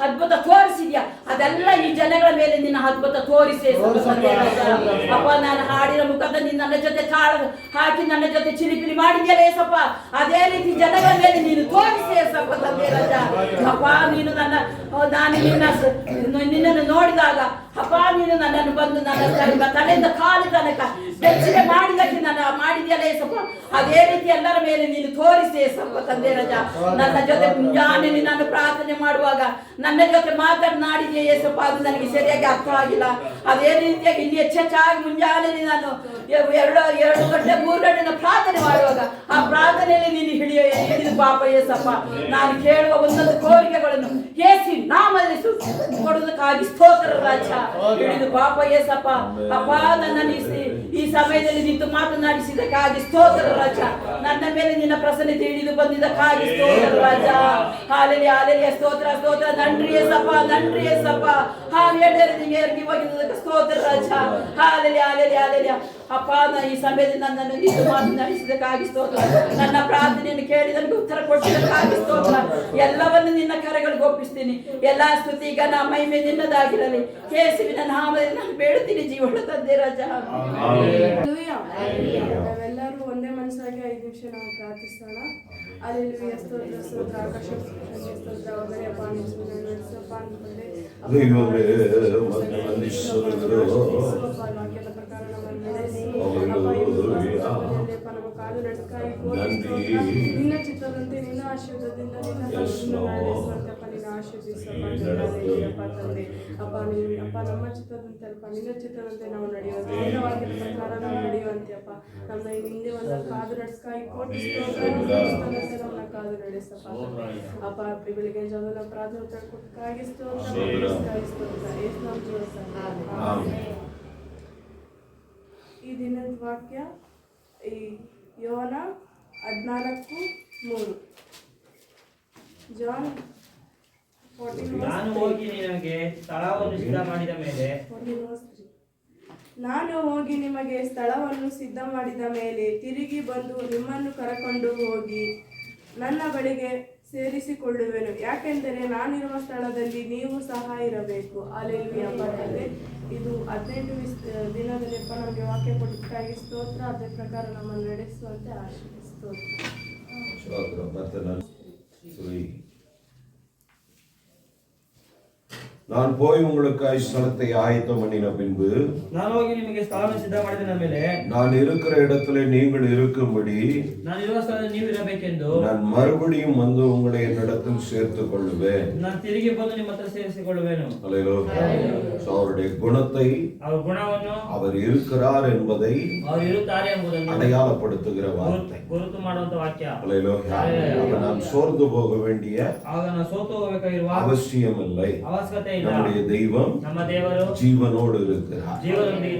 ಅದ್ಭುತ ತೋರಿಸಿದ್ಯಾ, ಅದೆಲ್ಲ ಈ ಜನಗಳ ಮೇಲೆ ನಿನ್ನ ಅದ್ಭುತ ತೋರಿಸಿ ಅಪ್ಪ. ನಾನು ಹಾಡಿನ ಮುಖದ ನೀನು ನನ್ನ ಜೊತೆ ತಾಳ ಹಾಕಿ ನನ್ನ ಜೊತೆ ಚಿಲಿಪಿಲಿ ಮಾಡಿದ್ಯಲ್ಲ ಏಸಪ್ಪ, ಅದೇ ರೀತಿ ಜನಗಳ ಮೇಲೆ ನೀನು ತೋರಿಸಿ ಏಸಪ್ಪ ತಂದೆ ರಾಜ. ಅಪ್ಪ ನೀನು ನಾನು ನಿನ್ನನ್ನು ನೋಡಿದಾಗ ಅಪ್ಪ ನೀನು ನನ್ನನ್ನು ಬಂದು ನನ್ನ ತಲೆಯಿಂದ ಕಾಲು ತನಕ ಬೆಚ್ಚಗೆ ಮಾಡಿದಕ್ಕೆ ಮಾಡಿದ್ಯಲ್ಲ ಏಸಪ್ಪ, ಅದೇ ರೀತಿ ಎಲ್ಲರ ಮೇಲೆ ನೀನು ತೋರಿಸಿ ಏಸಪ್ಪ ತಂದೆ ರಾಜ. ನನ್ನ ಜೊತೆ ಮುಂಜಾನೆ ನಾನು ಪ್ರಾರ್ಥನೆ ಮಾಡುವಾಗ ನನ್ನ ಜೊತೆ ಮಾತನಾಡಿದ್ಯಾ ಏಸಪ್ಪ, ಅದು ನನಗೆ ಸರಿಯಾಗಿ ಅರ್ಥ ಆಗಿಲ್ಲ. ಅದೇ ರೀತಿಯಾಗಿ ಇಲ್ಲಿ ಹೆಚ್ಚೆಚ್ಚಾಗಿ ಮುಂಜಾನೆ ನಾನು 2 ಗಂಟೆ 3 ಗಂಟೆ ಪ್ರಾರ್ಥನೆ ಮಾಡುವಾಗ ಆ ಪ್ರಾರ್ಥನೆಯಲ್ಲಿ ನೀನು ಹಿಡಿದು ಪಾಪ ಏಸಪ್ಪ. ನಾನು ಕೇಳುವ ಒಂದೊಂದು ಕೋರಿಕೆಗಳನ್ನು ಏಸಿ ನಾಮಲ್ಲಿ ಕೊಡುವುದಕ್ಕಾಗಿ ಸ್ತೋತ್ರ ರಾಜ. ಹಿಡಿದು ಪಾಪ ಏಸಪ್ಪ. ಅಪ್ಪ ನನ್ನನ್ನು ಈ ಸಮಯದಲ್ಲಿ ನಿಂತು ಮಾತನಾಡಿಸಿದಕ್ಕಾಗಿ ಸ್ತೋತ್ರ ರಾಜ. ನನ್ನ ಮೇಲೆ ನಿನ್ನ ಪ್ರಸನ್ನತೆ ಹಿಡಿದು ಬಂದಿದ್ದಕ್ಕಾಗಿ ಸ್ತೋತ್ರ ರಾಜ. ಹಾಲೆಲಿ ಹಾಲೆಲಿ ಸ್ತೋತ್ರ ಸ್ತೋತ್ರ. ನನ್ರಿ ಏಸಪ್ಪ, ನನ್ರಿ ಏಸಪ್ಪ. ಹಾಗೆ ಸ್ತೋತ್ರ ರಾಜ. ಹಾಲೆಲಿ ಹಾಲೆಲಿ ಹಾಲೆಲಿ ಅಪ್ಪ ಈ ಸಮಯದಲ್ಲಿ ನನ್ನನ್ನು ನೀನು ಮಾತನಾಡಿಸಿದಕ್ಕಾಗಿ ಸ್ತೋತ್ರ. ನನ್ನ ಪ್ರಾರ್ಥನೆಯನ್ನು ಕೇಳಿ ನನಗೆ ಉತ್ತರ ಕೊಟ್ಟಿದ್ದಕ್ಕಾಗಿ ಸ್ತೋತ್ರ. ಎಲ್ಲವನ್ನು ನಿನ್ನ ಕರೆಗಳಿಗೆ ಒಪ್ಪಿಸ್ತೀನಿ. ಎಲ್ಲಾ ಸ್ತುತಿ ಈಗ ನಾ ಮಹಿಮೆ ನಿನ್ನದಾಗಿರಲಿ. ಯೇಸುವಿನ ನಾಮದಲ್ಲಿ ನಾನು ಬೇಡುತ್ತೀನಿ ಜೀವನ ತಂದೆ ರಾಜ. ನಾವೆಲ್ಲರೂ ಒಂದೇ ಮನಸ್ಸಾಗಿ 5 ನಿಮಿಷ ನಾವು ಪ್ರಾರ್ಥಿಸೋಣ. ಹಲ್ಲೆಲೂಯಾ, ಸ್ತೋತ್ರ ಸ್ತೋತ್ರ, ಆಕಾಶ ಸ್ತೋತ್ರ, ಒಬ್ಬನೇ ಅಪ್ಪ ನಡೆಸಪ್ಪ ಅಂತಂದ್ರೆ ವಾಕ್ಯದ ಪ್ರಕಾರ ನಮ್ಮನ್ನು ನಡೆಸಿ ನಮ್ಮ ಕಾಲು ನಡ್ಸ್ಕಾಯಿ ನಿನ್ನ ಚಿತ್ತದಂತೆ ನಿನ್ನ ಆಶೀರ್ವಾದದಿಂದ ನಿನ್ನ ನಡೆಸುವಂತಪ್ಪ ನಿನ್ನ ಆಶೀರ್ವದಿಸಪ್ಪ ತಂದೆ. ಅಪ್ಪ ಅಪ್ಪ ನಮ್ಮ ಚಿತ್ತದಂತೆ ಅಲ್ಪ ನಿನ್ನ ಚಿತ್ತದಂತೆ ನಾವು ನಡೆಯುವಂತೆ ನಿನ್ನ ವಾಕ್ಯದ ಪ್ರಕಾರ ನಾವು ನಡೆಯುವಂತೆ ಅಪ್ಪ ನಮ್ಮ ಹಿಂದೆ ಒಂದು ಕಾದು ನಡ್ಸ್ಕಾಯಿ ಕೋಟಿ ಸ್ತೋತ್ರದಂತೆ ನಮ್ಮ ಕಾದು ನಡೆಸಪ್ಪ ಅಪ್ಪ ಬೆಳಿಗ್ಗೆ ಜಾವನ ಪ್ರಾರ್ಥನೆ ಕೊಟ್ಟಕ್ಕಾಗಿ ಸ್ತೋತ್ರ ಯೇಸು ನಾಮದಲ್ಲಿ. ಈ ದಿನದ ವಾಕ್ಯ ಈ ಯೋನ 14:3. ಜಾನ್ 14:3. ನಾನು ಹೋಗಿ ನಿಮಗೆ ಸ್ಥಳವನ್ನು ಸಿದ್ಧ ಮಾಡಿದ ಮೇಲೆ ತಿರುಗಿ ಬಂದು ನಿಮ್ಮನ್ನು ಕರಕೊಂಡು ಹೋಗಿ ನನ್ನ ಬಳಿಗೆ ಸೇರಿಸಿಕೊಳ್ಳುವೆನು, ಯಾಕೆಂದರೆ ನಾನಿರುವ ಸ್ಥಳದಲ್ಲಿ ನೀವು ಸಹ ಇರಬೇಕು. ಹಲ್ಲೆಲೂಯಾ. ತಂದೆ, ಇದು 18 ದಿನದಲ್ಲಿ ಅಪ್ಪ ನಮಗೆ ವಾಕ್ಯ ಕೊಟ್ಟಕ್ಕಾಗಿ ಸ್ತೋತ್ರ. ಅದೇ ಪ್ರಕಾರ ನಮ್ಮನ್ನು ನಡೆಸುವಂತೆ ಆಶೀರ್ವದಿಸ್ತೋತ್ರ. நான் போய் உங்களுக்காய் ஸ்தலத்தை ஆயத்தம் பண்ணின பின்பு ನಾನು ಹೋಗಿ ನಿಮಗೆ ಸ್ಥಳವನ್ನು ಸಿದ್ಧ ಮಾಡಿದ ಮೇಲೆ நான் இருக்கிற இடத்துல நீங்கள் இருக்கும்படி ನಾನು ಇರುವ ಸ್ಥಳದಲ್ಲಿ ನೀವು ಇರಬೇಕೆಂದು நான் மறுபடியும் வந்து உங்களை என்னிடத்தில் சேர்த்துக் கொள்ளுவேன். ನಾನು ತಿರುಗಿ ಬಂದು ನಿಮ್ಮ ಹತ್ರ ಸೇರಿಸಿಕೊಳ್ಳುವೆನು. அவருடைய குணத்தை, ಅವರ ಗುಣವನ್ನು, அவர் இருக்கிறார் என்பதை ಅವರು ಇರುತ್ತಾರೆ ಎಂಬುದನ್ನು அடையாளப்படுத்துகிற வார்த்தை, ಗುರುತು ಮಾಡುವಂತ ವಾಕ್ಯ. அப்ப நாம் சோர்ந்து போக வேண்டிய ಆಗ ನಾವು ಸೋತು ಹೋಗಬೇಕಾಗಿರುವ அவசியம் இல்லை. ಅವಶ್ಯಕತೆ ಇಲ್ಲ. நம்முடைய தெய்வம், ನಮ್ಮ ದೇವರು ஜீவனோடு இருக்கிறார். ಜೀವನದೊಂದಿಗೆ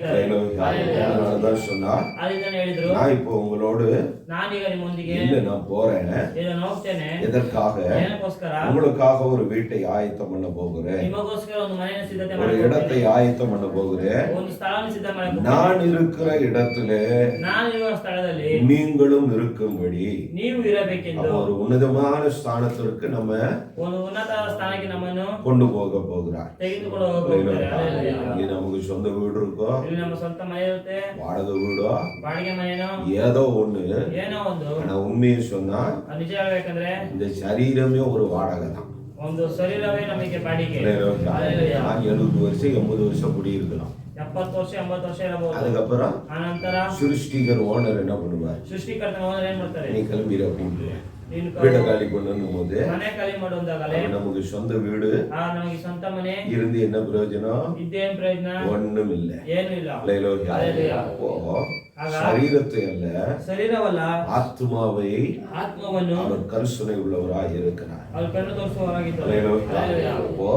அதனாலதான் சொன்னார், ಅದನ್ನ ಹೇಳಿದ್ರು, நான் இப்போ உங்களோடு ನಾನೀಗ ನಿಮ್ಮೊಂದಿಗೆ இல்ல, நான் போறேன். ಇದನ್ನು ಹೋಗ್ತೇನೆ. எதற்காக? ಏನಕ್ಕೋಸ್ಕರ? உங்களுக்காக ஒரு வீட்டை ஆயத்தம் பண்ண போகிறேன். ನಿಮಗೋಸ್ಕರ ಒಂದು ಮನೆಯನ್ನು ಸಿದ್ಧತೆ ஒரு இடத்தை ஆயத்தம் பண்ண போகிறேன். ಒಂದು ಸ್ಥಳವನ್ನು ಸಿದ್ಧ ಮಾಡಬೇಕು. நான் இருக்கிற இடத்திலே ನಾನಿರುವ ಸ್ಥಳದಲ್ಲಿ நீங்களும் இருக்கும்படி ನೀವು ಇರಬೇಕೆಂದು ஒரு உன்னதமான ஸ்தானத்திற்கு நம்ம ಒಂದು ಉನ್ನತ ಸ್ಥಾನಕ್ಕೆ ನಮ್ಮನ್ನು கொண்டு போக போகிறார். ತೆಗೆದುಕೊಂಡು ಹೋಗುತ್ತಾರೆ. இங்க நமக்கு சொந்த வீடு இருக்கோ, ಇಲ್ಲಿ ನಮ್ಮ ಸ್ವಂತ ಮನೆ ಇರುತ್ತೆ, வாடகை வீடோ, ಬಾಡಿಗೆ ಮನೆನೋ, ஏதோ ஒண்ணு. ಏನೋ ಒಂದು. ஆனா உண்மையை சொன்னா ನಿಜ ಹೇಳ್ಬೇಕಂದ್ರೆ இந்த சரீரமே ஒரு வாடகை தான். ಒಂದು ಶರೀರವೇ ನಮಗೆ ಬಾಡಿಗೆ. நான் 70 வருஷம் 80 வருஷம் குடியிருக்கலாம். 70 ವರ್ಷ 80 ವರ್ಷ ಇರಬಹುದು. அதுக்கப்புறம் ಆನಂತರ சிருஷ்டிகர் ஓனர் என்ன பண்ணுவார்? ಸೃಷ್ಟಿಕರ್ತನ ಓನರ್ ಏನ್ ಮಾಡ್ತಾರೆ? நீ கிளம்பிடு அப்படின்னு ನೀನು வீட்டை காலி பண்ணும் போது ಮನೆ ಖಾಲಿ ಮಾಡುವಂತಾಗಲೇ நமக்கு சொந்த வீடு ನಮಗೆ ಸ್ವಂತ ಮನೆ இருந்து என்ன பிரயோஜனம்? ಇದ್ದೇನ್ ಪ್ರಯೋಜನ? ஒண்ணும் இல்ல. ಏನು ಇಲ್ಲ. சரீரத்தை அல்ல, ಶರೀರವಲ್ಲ, ஆத்மாவை ಆತ್ಮವನ್ನು அவர் கருசனை உள்ளவராய் இருக்கிறார். ಅವರು ಕಣ್ಣು ತೋರಿಸುವವರಾಗಿದ್ದಾರೆ.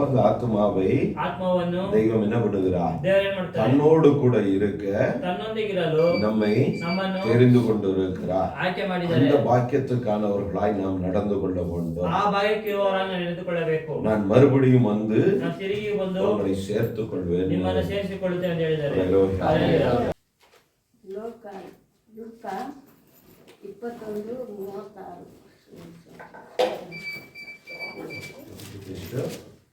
அந்த ஆத்மாவை ಆತ್ಮವನ್ನು தெய்வம் என்ன பண்ணுகிறார்? ದೇವರು ಏನ್ ಮಾಡ್ತಾರೆ? தன்னோடு கூட இருக்க ತನ್ನೊಂದಿಗಿರಲು நಮ್ಮನ್ನು தெரிந்து கொண்டு இருக்கிறார். ಆಯ್ಕೆ ಮಾಡಿದ್ದಾರೆ. அந்த பாக்கியத்துக்கானவர்களாய் நாம் நடந்து கொள்ள வேண்டும். ಆ ಭಾಗ್ಯಕ್ಕೆ ಇರುವವರನ್ನು ನಡೆದುಕೊಳ್ಳಬೇಕು. நான் மறுபடியும் வந்து ನಾನು ತಿರುಗಿ ಬಂದು உங்களை சேர்த்துக் கொள்வேன். ನಿಮ್ಮನ್ನು ಸೇರಿಸಿಕೊಳ್ಳುತ್ತೇನೆ ಅಂತ ಹೇಳಿದ್ದಾರೆ. ಲೋಕ 21:36. ಲೋಕ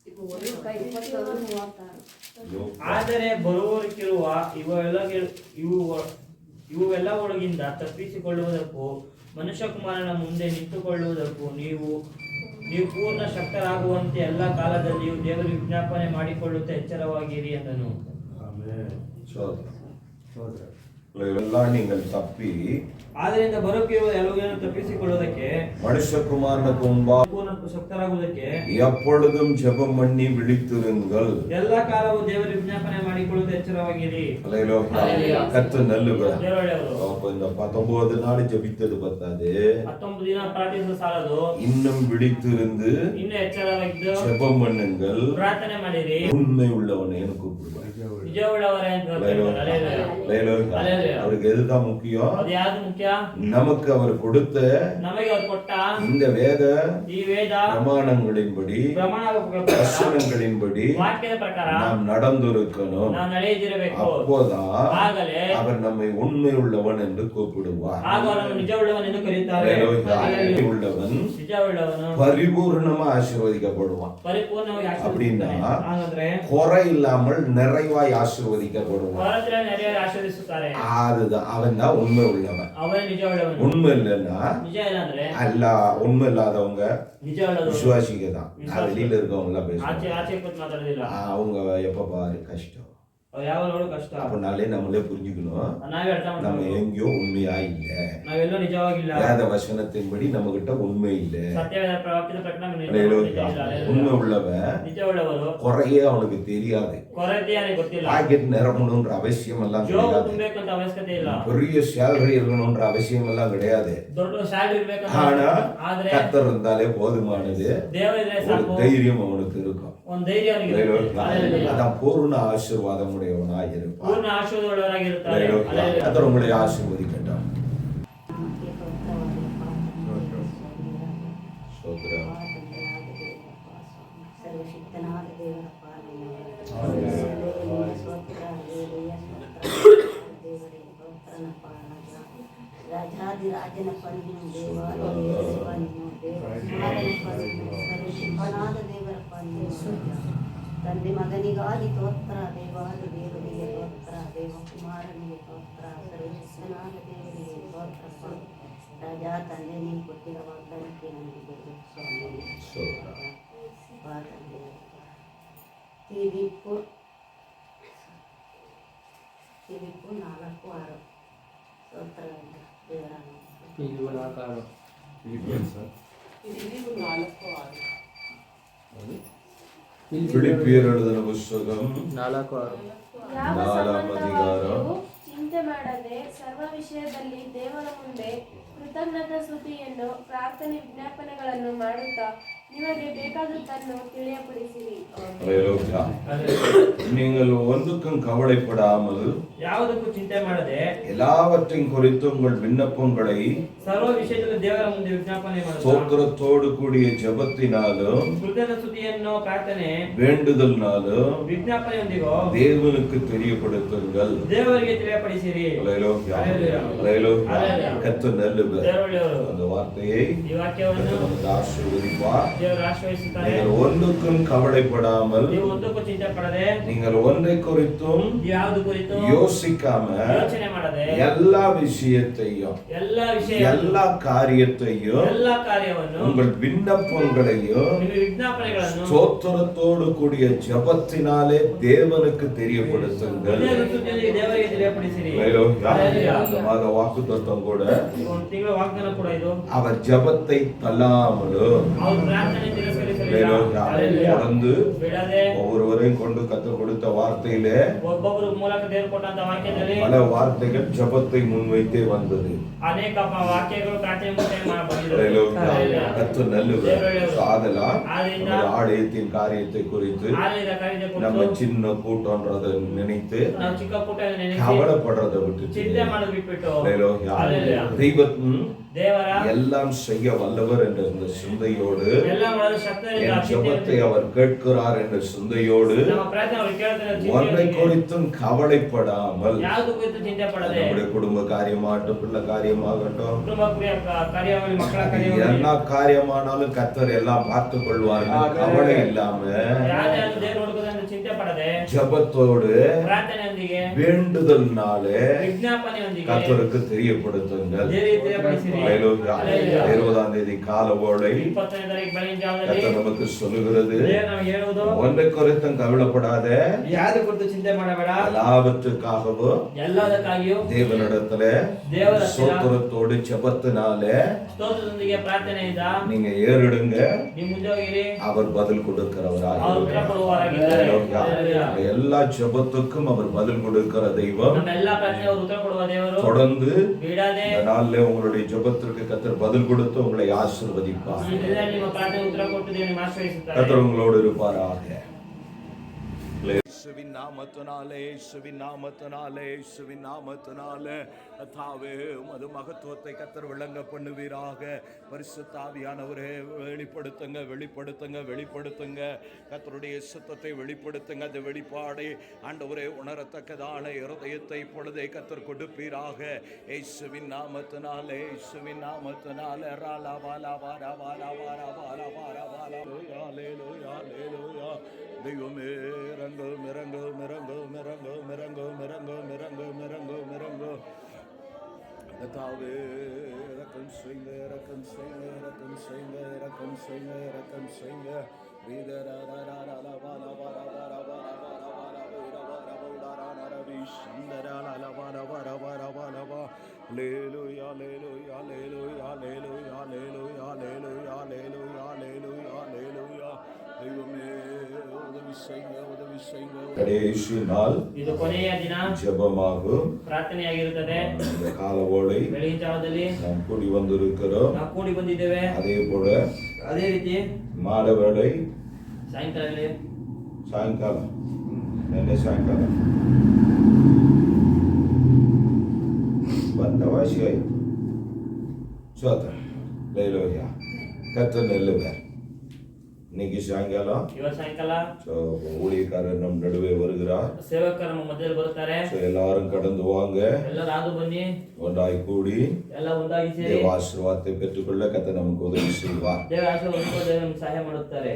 21:36. ಆದರೆ ಬರುವವರಿಗಿರುವ ಇವೆಲ್ಲ ಒಳಗಿಂದ ತಪ್ಪಿಸಿಕೊಳ್ಳುವುದಕ್ಕೂ ಮನುಷ್ಯಕುಮಾರನ ಮುಂದೆ ನಿಂತುಕೊಳ್ಳುವುದಕ್ಕೂ ನೀವು ಪೂರ್ಣ ಶಕ್ತರಾಗುವಂತೆ ಎಲ್ಲ ಕಾಲದಲ್ಲಿಯೂ ದೇವರು ವಿಜ್ಞಾಪನೆ ಮಾಡಿಕೊಳ್ಳುತ್ತಾ ಎಚ್ಚರವಾಗಿರಿ ಎಂದನು. எல்லாம் நீங்கள் தப்பி ಆದ್ದರಿಂದ ಬರೋಕಿರುವ ಎಲ್ಲವನ್ನೂ ತಪ್ಪಿಸಿಕೊಳ್ಳುವುದಕ್ಕೆ மனுஷகுமாரனுக்கு முன்பாக ಪೂರ್ಣ ಶಕ್ತರಾಗುವುದಕ್ಕೆ எப்பொழுதும் ஜெபம் பண்ணி விழித்திருங்கள். ಎಲ್ಲ ಕಾಲವು ದೇವರ ವಿಜ್ಞಾಪನೆ ಮಾಡಿಕೊಳ್ಳುತ್ತಾ ಎಚ್ಚರವಾಗಿರಿ. கர்த்தர் நல்லவர். ದೇವರೊಳ್ಳೆಯವರು. அப்ப இந்த 19 நாள் ஜெபித்தது பத்தாது, 19 ದಿನ ಪ್ರಾರ್ಥಿಸಿದ ಸಾಲದು, இன்னும் விழித்திருந்து ಇನ್ನೂ ಎಚ್ಚರವಾಗಿದ್ದು ஜெபம் பண்ணுங்கள், ಪ್ರಾರ್ಥನೆ ಮಾಡಿರಿ. உண்மை உள்ளவனை கூப்பிடுவார். ನಿಜವುಳ್ಳವರೇ ಅಂತ ಹೇಳ್ತಾರೆ. Hallelujah. அவருக்கு எதுதான் முக்கியம்? ಅದು ಯಾವುದು ಮುಖ್ಯ? நமக்கு அவர் கொடுத்த ನಮಗೆ ಅವರು ಕೊಟ್ಟ இந்த வேத ಈ ವೇದ பிரமாணங்களின்படி வசனங்களின்படி ವಾಕ್ಯದ ಪ್ರಕಾರ நாம் நடந்திருக்கணும். ನಾವು ನಡೆಯದಿರಬೇಕು. அப்போதான் ಆಗಲೇ அவர் நம்மை உண்மை உள்ளவன் என்று கூப்பிடுவார். ಆಗ ಅವರನ್ನು ನಿಜವುಳ್ಳವನು ಎಂದು ಕರೆಯುತ್ತಾರೆ. உள்ளவன் ನಿಜವುಳ್ಳವನು பரிபூர்ணமா ஆசீர்வதிக்கப்படுவான். ಪರಿಪೂರ್ಣವಾಗಿ அப்படின்னா ಆಶೀರ್ವದಿಸುತ್ತಾರೆ. ಹಾಗಂದ್ರೆ குறை இல்லாமல் நிறைவாய் ஆசீர்வதிக்கப்படுவான். ಹೊರತ್ರ ನೆರೆಯವರು ಆಶೀರ್ವದಿಸುತ್ತಾರೆ. அதுதான் அவன் தான் உண்மை உள்ளவன். ಅವನೇ ನಿಜವುಳ್ಳವನು. உண்மை இல்லைன்னா ನಿಜ ಇಲ್ಲ ಅಂದ್ರೆ உண்மை இல்லாதவங்க ನಿಜ ಉಳ್ಳವರು விசுவாசிக்க தான். வெளியில இருக்கவங்க எல்லாம் ಆಚೆ பேசுவாங்க. ಆಚೆ ಕೂತ್ ಮಾತಾಡೋದಿಲ್ಲ. அவங்க எப்ப பாரு கஷ்டம். ಅವ್ರು ಯಾವ ನೋಡು ಕಷ್ಟ. அப்படினாலே நம்மளே புரிஞ்சுக்கணும், ನಾವೇ ಅರ್ಥ நம்ம ಮಾಡ್ಕೊಂಡು எங்கேயோ உண்மையா இல்ல. ನಾವೆಲ್ಲೋ ನಿಜವಾಗಿಲ್ಲ. வேத வசனத்தின்படி நம்ம கிட்ட உண்மை இல்ல. ಸತ್ಯವೇದ ವಾಕ್ಯದ ಪ್ರಕಾರ ನಾವು ನಿಜ உண்மை உள்ளவன் ನಿಜವುಳ್ಳವರು குறையே அவனுக்கு தெரியாது. ಕೊರತೆ ಯಾರಿಗೆ ಗೊತ್ತಿಲ್ಲ. பாக்கெட் நிரம்பணும்ன்ற அவசியம் எல்லாம் ಜೋಬ್ கிடையாது. ತುಂಬಬೇಕಂತ ಅವಶ್ಯಕತೆ ಇಲ್ಲ. பெரிய சேலரி இருக்கணும்ன்ற அவசியம் எல்லாம் கிடையாது. ದೊಡ್ಡ ಸ್ಯಾಲರಿ ಇರ್ಬೇಕಂತ ஆனா ಆದ್ರೆ கர்த்தர் இருந்தாலே போதுமானது. ದೇವರಿದ್ರೆ ஒரு ಸಾಕು. தைரியம் அவனுக்கு இருக்கும். ಒಂದು ಧೈರ್ಯ ಅವನಿಗೆ ಇರುತ್ತೆ. அதான் பூர்ண ஆசீர்வாதம் உடையவனாய் இருப்பான். ಪೂರ್ಣ ಆಶೀರ್ವಾದಗಳಾಗಿರುತ್ತಾರೆ. கர்த்தர் உங்களை ஆசீர்வதிக்கட்டும். ஸ்தோத்திரம். ಸರ್ವಶಕ್ತನಾದ ದೇವರ ಪಾಲನೆ ರಾಜಾದಿರಾಜನ ಪನ್ನಿನ ಸರ್ವಶಕ್ತನಾದ ದೇವರ ಪಾಲನೆ ತಂದೆ ಮಗನಿಗಾಗಿ ಸ್ತೋತ್ರ, ದೇವಾದ ದೇವರಿಗೆ ಸ್ತೋತ್ರ, ದೇವಕುಮಾರನಿಗೆ ಸ್ತೋತ್ರ, ಸರ್ವಶಕ್ತನಾದ ದೇವರಿಗೆ ಸ್ತೋತ್ರ. ರಾಜಾ ತಂದೆ ನೀವು ಕೊಟ್ಟಿರೋ ವಾಗ್ದಾನಕ್ಕೆ ನನಗೆ ಸ್ವಾಮಿ ತೀರ್ಪು 4:6 ಸ್ತೋತ್ರ ದೇವರ பிலிப்பியர் எழுதின புஸ்தகம் 4:6 ಯಾವ 4ಾம் அதிகாரம் ಸಂಬಂಧವಾಗಿಯೂ ಚಿಂತೆ ಮಾಡದೆ ಸರ್ವ ವಿಷಯದಲ್ಲಿ ದೇವರ ಮುಂದೆ ಕೃತಜ್ಞತಾ ಸ್ತುತಿಯನ್ನು ಪ್ರಾರ್ಥನೆ ವಿಜ್ಞಾಪನೆಗಳನ್ನು ಮಾಡುತ್ತಾ ನಿಮಗೆ ಬೇಕಾದದ್ದನ್ನು ತಿಳಿಯಪಡಿಸಿರಿ. நீங்கள் ஒன்றுக்கும் கவலைப்படாமல் ಯಾವುದಕ್ಕೂ ಚಿಂತೆ ಮಾಡದೆ எல்லாவற்றையும் குறித்து உங்கள் விண்ணப்பங்களை ಸರ್ವ ವಿಷಯದಲ್ಲಿ ದೇವರ ಮುಂದೆ ವಿಜ್ಞಾಪನೆ ಮಾಡುತ್ತಾ ஸ்தோத்திரத்தோடு கூடிய ஜெபத்தினாலும் ಕೃತಜ್ಞತಾ ಸ್ತುತಿಯನ್ನು ಪ್ರಾರ್ಥನೆ வேண்டுதல்னாலும் ವಿಜ್ಞಾಪನೆಯೊಂದಿಗೂ தேவனுக்கு தெரியப்படுத்துங்கள். ದೇವರಿಗೆ ತಿಳಿಯಪಡಿಸಿರಿ. கர்த்தர் நல்லவர். ದೇವರೊಳ್ಳೆಯವರು. அந்த வார்த்தையை ಈ ವಾಕ್ಯವನ್ನು கர்த்தர் நமக்கு ஆசீர்வதிப்பார். ದೇವರು ಆಶೀರ್ವದಿಸುತ್ತಾರೆ. நீங்கள் ஒன்றுக்கும் கவலைப்படாமல் ನೀವು ಒಂದಕ್ಕೂ ಚಿಂತೆ ಪಡದೆ நீங்கள் ஒன்றை குறித்தும் ಯಾವುದು ಕುರಿತು யோசிக்காம ಯೋಚನೆ ಮಾಡದೆ எல்லா விஷயத்தையும் ಎಲ್ಲ ವಿಷಯ எல்லா காரியத்தையும் ಎಲ್ಲ ಕಾರ್ಯವನ್ನು உங்கள் விண்ணப்பங்களையும் ನಿಮ್ಮ ವಿಜ್ಞಾಪನೆಗಳನ್ನು ஸ்தோத்திரத்தோடு கூடிய ஜெபத்தினாலே தேவனுக்கு தெரியப்படுத்துங்கள். ದೇವರಿಗೆ ತಿಳಿಯಪಡಿಸಿರಿ. அந்த வாக்குத்தத்தம் கூட ಒಂದು ತಿಂಗಳ ವಾಗ್ದಾನ ಕೂಡ ಇದು. அவர் ஜெபத்தை தள்ளாமலும் ಅವರು ಪ್ರಾರ್ಥನೆ ತಿರಸ್ಕರಿಸಲಿಲ್ಲ. தொடர்ந்து ಬಿಡದೆ ஒவ்வொருவரையும் கொண்டு கற்றுக் கொடுத்த வார்த்தையிலே ಒಬ್ಬೊಬ್ಬರ ಮೂಲಕ ದೇವರು ಕೊಟ್ಟಂತ ವಾಕ್ಯದಲ್ಲಿ பல வார்த்தைகள் ஜெபத்தை முன்வைத்தே வந்தது. ಅನೇಕ ವಾಕ್ಯಗಳು ಪ್ರಾರ್ಥನೆ ಮುಂದೆ ಬಂದಿವೆ. கர்த்தர் நல்லவர். ஆதலால் ಆದ್ರಿಂದ ஆலயத்தின் காரியத்தை குறித்து ಆಲಯದ ಕಾರ್ಯದ நம்ம ಕುರಿತು சின்ன கூட்டம்ன்றதை நினைத்து ನಾವು ಚಿಕ್ಕ ಪುಟ್ಟ ನೆನೆಸಿ கவலைப்படுறதை விட்டுட்டு ಚಿಂತೆ ಮಾಡೋದು ಬಿಟ್ಬಿಟ್ಟು தெய்வம் ದೇವರ எல்லாம் செய்ய வல்லவர் என்ற இந்த சிந்தையோடு ಎಲ್ಲ ಮಾಡಲು ಶಕ್ತರಿಂದ என் ஜெபத்தை அவர் கேட்கிறார் என்ற சிந்தையோடு ನಮ್ಮ ಪ್ರಾರ್ಥನೆ ಅವರು ಕೇಳ್ತಾರೆ. ஒன்றை குறித்தும் கவலைப்படாமல் ಯಾವುದು ಕುರಿತು ಚಿಂತೆ ಪಡದೆ நம்முடைய குடும்ப காரியமாகட்டும், பிள்ளை காரியமாகட்டும், ಕುಟುಂಬ ಕಾರ್ಯವಾಗಿ மಕ್ಕಳ ಕಾರ್ಯವಾಗಿ எல்லா காரியமானாலும் கர்த்தர் எல்லாம் பார்த்துக் கொள்வார். கவலை இல்லாம ಯಾರು ದೇವರು ನೋಡುವುದನ್ನು ಚಿಂತೆ ಪಡದೆ ஜெபத்தோடு ಪ್ರಾರ್ಥನೆಯೊಂದಿಗೆ வேண்டுதல்னாலே ವಿಜ್ಞಾಪನೆಯೊಂದಿಗೆ கர்த்தருக்கு தெரியப்படுத்துங்கள். ದೇವರಿಗೆ ತಿಳಿಯಪಡಿಸಿರಿ. 20ஆம் தேதி காலவோளை 20ನೇ ತಾರೀಕು ಬೆಳಗಿನ ಜಾವದಲ್ಲಿ கர்த்தர் நமக்கு சொல்லுகிறது, ದೇವರು ನಮಗೆ ಹೇಳುವುದು ஒன்றை குறித்தும் கவலைப்படாத, ಯಾರು ಕುರಿತು ಚಿಂತೆ ಮಾಡಬೇಡ, எல்லாவற்றுக்காகவும் ಎಲ್ಲದಕ್ಕಾಗಿಯೂ தேவனிடத்துல ದೇವರ ಸ್ತೋத்திரத்தோடு ஜெபத்தினாலே ಸ್ತೋತ್ರದೊಂದಿಗೆ ಪ್ರಾರ್ಥನೆಯಿಂದ நீங்க ஏறிடுங்க. ನೀವು ಮುಂದೆ ಹೋಗಿರಿ. அவர் பதில் கொடுக்கிறவராக ಅವರು ಉತ್ತರ ಕೊಡುವವರಾಗಿದ್ದಾರೆ. எல்லா ஜெபத்துக்கும் அவர் பதில் கொடுக்கிற தெய்வம். ನಮ್ಮ ಎಲ್ಲಾ ಪ್ರಾರ್ಥನೆಗೆ ಅವರು ಉತ್ತರ ಕೊಡುವ ದೇವರು. தொடர்ந்து ಬಿಡದೆ இந்த நாள்ல உங்களுடைய ஜெபத்திற்கு கர்த்தர் பதில் கொடுத்து உங்களை ஆசீர்வதிப்பார். ನಿಮ್ಮ ಪ್ರಾರ್ಥನೆಗೆ ಉತ್ತರ ಕೊಟ್ಟು ದೇವರು ನಿಮ್ಮನ್ನು ಆಶೀರ್ವದಿಸುತ್ತಾರೆ. கர்த்தர் உங்களோடு இருப்பாராக. இயேசுவின் நாமத்தினாலே, இயேசுவின் நாமத்தினாலே, இயேசுவின் நாமத்தினாலே தாவே உமது மகத்துவத்தை கர்த்தர் விளங்க பண்ணுவீராக. பரிசுத்த ஆவியானவரே வெளிப்படுத்துங்க, வெளிப்படுத்துங்க, வெளிப்படுத்துங்க. கர்த்தருடைய சுத்தத்தை வெளிப்படுத்துங்க. அந்த வெளிப்பாடை ஆண்டவரே உணரத்தக்கதான இருதயத்தை இப்பொழுதே கர்த்தர் கொடுப்பீராக. இயேசுவின் நாமத்தினாலே, இயேசுவின் நாமத்தினாலே. ராலா வாலா வாரா வாலா வாரா வாலா வாரா வாலா. ஹல்லேலூயா, ஹல்லேலூயா. தெய்வமே இறங்கும், இறங்கும், இறங்கும், இறங்கும், இறங்கும், இறங்கும், இறங்கும், இறங்கும், இறங்கும். கர்த்தாவே இரக்கம் செய்யுங்க, இரக்கம் செய்யுங்க, இரக்கம் செய்யுங்க, இரக்கம் செய்யுங்க, இரக்கம் செய்யுங்க. Hallelujah, hallelujah, hallelujah, hallelujah, hallelujah, hallelujah, hallelujah, hallelujah, hallelujah. தெய்வமே உதவி செய்யுங்க, உதவி செய்யுங்க. கடைசி நாள் ಇದು ಕೊನೆಯ ದಿನ ஜெபமாகும், ಪ್ರಾರ್ಥನೆಯಾಗಿರುತ್ತದೆ. இந்த காலவோளை ಬೆಳಗಿನ ಜಾವದಲ್ಲಿ நாம் கூடி வந்திருக்கிறோம். ನಾವು ಕೂಡಿ ಬಂದಿದ್ದೇವೆ. அதே போல ಅದೇ ರೀತಿ மாலை வேளை ಸಾಯಂಕಾಲ சாயங்காலம், நெல்லை சாயங்காலம் வந்த வாசியாய் சோத்திரம். ஹல்லேலூயா. கர்த்தர் நல்லவர். இன்னைக்கு சாயங்காலம் ಇವತ್ತು ಸಾಯಂಕಾಲ ஊழியக்காரர் நம் நடுவே வருகிறார். ಸೇವಕರು ನಮ್ಮ ಮಧ್ಯದಲ್ಲಿ ಬರುತ್ತಾರೆ. எல்லாரும் கடந்து வாங்க, ಎಲ್ಲರೂ ಹಾದು ಬನ್ನಿ, ஒன்றாய் கூடி ಎಲ್ಲ ಒಂದಾಗಿ ಸೇರಿ தேவ ஆசீர்வாதத்தை பெற்றுக்கொள்ள கர்த்தர் நமக்கு உதவி செய்வார். ದೇವರ ಆಶೀರ್ವಾದವನ್ನು ದೇವರು ನಮಗೆ ಸಹಾಯ ಮಾಡುತ್ತಾರೆ.